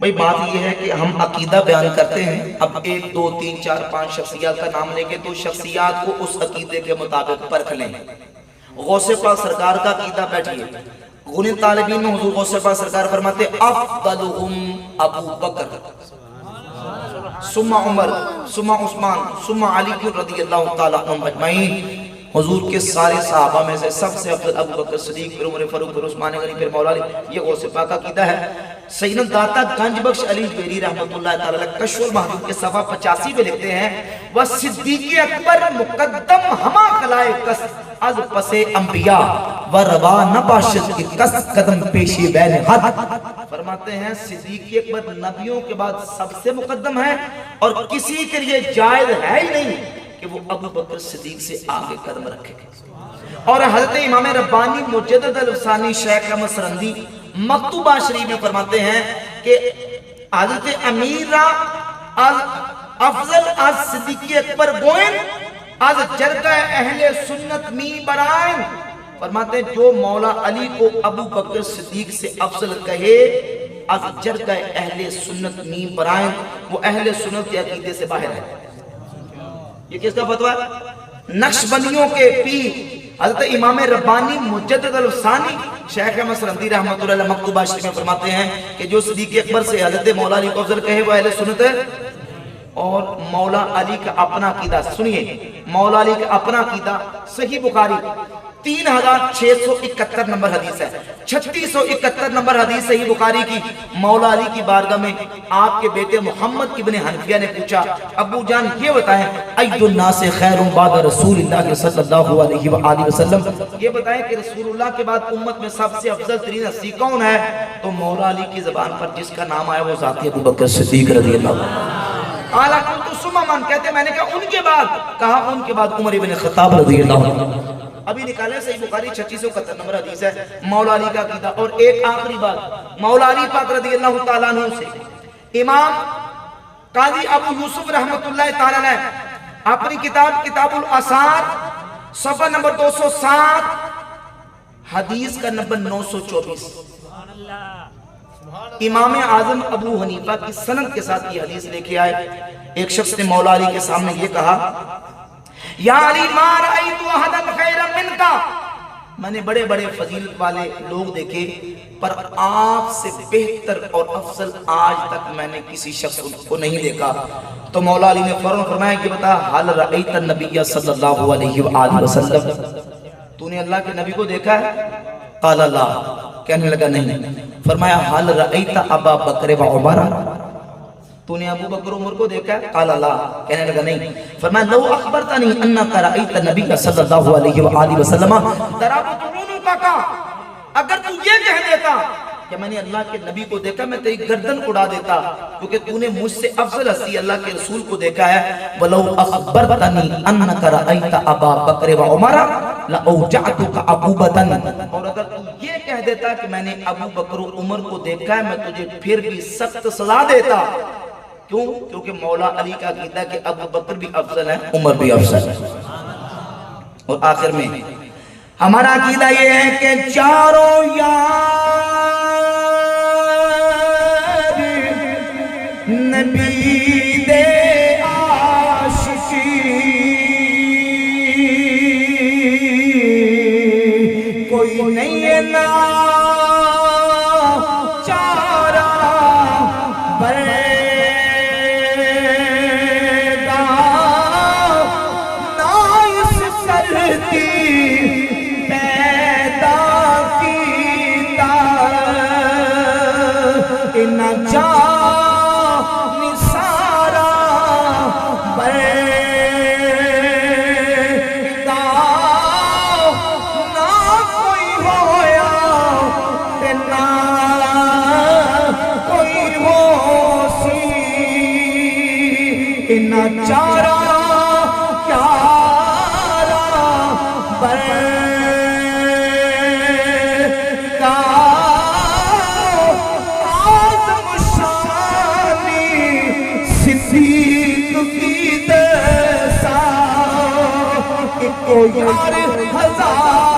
بھئی بات یہ ہے کہ ہم عقیدہ بیان کرتے ہیں، اب 1 2 3 4 5 شخصیات کا نام لیں گے تو شخصیات کو اس عقیدے کے مطابق پرکھ لیں۔ غوث پاک سرکار کا عقیدہ بیٹھئے، غنی طالبین میں حضور غوث پاک سرکار فرماتے افضلہم ابو بکر ثم عمر ثم عثمان ثم علی رضی اللہ تعالیٰ عنہ اجمعین۔ حضور کے سارے صحابہ میں سے سب سے افضل ابو بکر صدیق، پھر عمر فاروق، پھر عثمان غنی، پھر مولا علی، یہ غوث پاک کا عقیدہ ہے۔ سیدنا داتا گنج بخش علی جویری رحمۃ اللہ تعالیٰ علیہ کشف المحدود کے صفحہ 85 پہ لکھتے ہیں وَصِدِّیقِ اکبر مقدم ہما خلائے کس از پس انبیاء و روا نباشد کی کس قدم پیشی بین حد۔ فرماتے ہیں صدیق اکبر نبیوں کے بعد سب سے مقدم ہے اور کسی کے لیے جائز ہے ہی نہیں کہ وہ ابو بکر صدیق سے آگے قدم رکھے۔ اور حضرت امام ربانی مجدد الفسانی شیخ احمد سرندی مکتوبہ شریف میں فرماتے ہیں کہ حضرت امیرہ افضل از صدیق اکبر گوئن از جرگہ اہل سنت می برائن۔ فرماتے ہیں جو مولا علی کو ابو بکر صدیق سے افضل کہے از جرگہ اہل سنت می برائن، وہ اہل سنت کے عقیدے سے باہر ہے۔ یہ کس کا فتویٰ ہے؟ نقش بندیوں کے پیر حضرت امام ربانی مجدد الفسانی شیخ احمد سرندی رحمۃ اللہ علیہ مکتوبہ شریف میں فرماتے ہیں کہ جو صدیق اکبر سے حضرت مولا علی کو افضل کہے وہ اہل سنت ہے۔ اور مولا علی کا اپنا عقیدہ سنیے، مولا علی کا اپنا عقیدہ صحیح بخاری 3671 نمبر حدیث ہے، 3671 نمبر حدیث صحیح بخاری کی۔ مولا علی کی بارگاہ میں آپ کے بیٹے محمد ابن حنفیہ نے پوچھا ابو جان یہ بتائیں اید الناس خیر بعد رسول اللہ صلی اللہ علیہ وآلہ وسلم، یہ بتائیں کہ رسول اللہ کے بعد امت میں سب سے افضل ترین ہستی کون ہے؟ تو مولا علی کی زبان پر جس کا نام آیا وہ ذات ابو بکر صدیق رضی اللہ عنہ۔ اعلیٰ قلت ثم من، کہتے میں نے کہا ان کے بعد، کہا ان کے بعد عمر ابن خطاب رضی اللہ عنہ۔ ابھی نکالیں صحیح بخاری 3671 نمبر حدیث ہے مولا علی کا عقیدہ۔ اور ایک آخری بات مولا علی پاک رضی اللہ تعالیٰ عنہ سے امام قاضی ابو یوسف رحمت اللہ تعالیٰ نے اپنی کتاب کتاب الآثار صفحہ نمبر 207 حدیث کا نمبر 924 امام اعظم ابو حنیفہ کی سند کے ساتھ یہ حدیث لے کے آئے۔ ایک شخص نے مولا علی کے سامنے یہ کہا یا علی ما رأیت احدا خیرا منکا، میں نے بڑے بڑے فضیلت والے لوگ دیکھے پر آپ سے بہتر اور افضل آج تک میں نے کسی شخص کو نہیں دیکھا۔ تو مولا علی نے فوراً فرمایا کہ بتا حال رأیت النبی صلی اللہ علیہ وآلہ وسلم، تو نے اللہ کے نبی کو دیکھا ہے؟ قال لا، کہنے لگا نہیں۔ فرمایا حال رأیت ابا بکر و عمر، تو نے ابو بکر عمر کو دیکھا ہے؟ قال لا، کہنے لگا نہیں۔ فرمایا لو اخبرتنی انک رأیت النبی صلی اللہ علیہ وآلہ وسلم ضربت عنقک، اگر تو یہ کہہ دیتا کہ میں نے اللہ کے نبی کو دیکھا میں تیری گردن اڑا دیتا، کیونکہ تو نے مجھ سے افضل ہستی اللہ کے رسول کو دیکھا ہے۔ ولو اخبرتنی انک رأیت ابا بکر و عمر لأوجعتک عقوبۃ، اور اگر تو یہ کہہ دیتا کہ میں نے ابو بکر و عمر کو دیکھا ہے میں تجھے پھر بھی سخت سزا دیتا۔ کیوں؟ کیونکہ مولا علی کا عقیدہ کہ ابو بکر بھی افضل ہے عمر بھی افضل ہے۔ اور آخر میں ہمارا عقیدہ یہ ہے کہ چاروں یار نبی دے عاشقی، کوئی نہیں ہے نا چارہ بردہ، نا اس سرتی پیدا کیتا، انہ جان سارا بردہ، نا کوئی ہویا تے نا کوئی ہو سی، انہ چارہ یارہ بردہ، آدم شانی صدیق کی دسا، ایک یار ہزار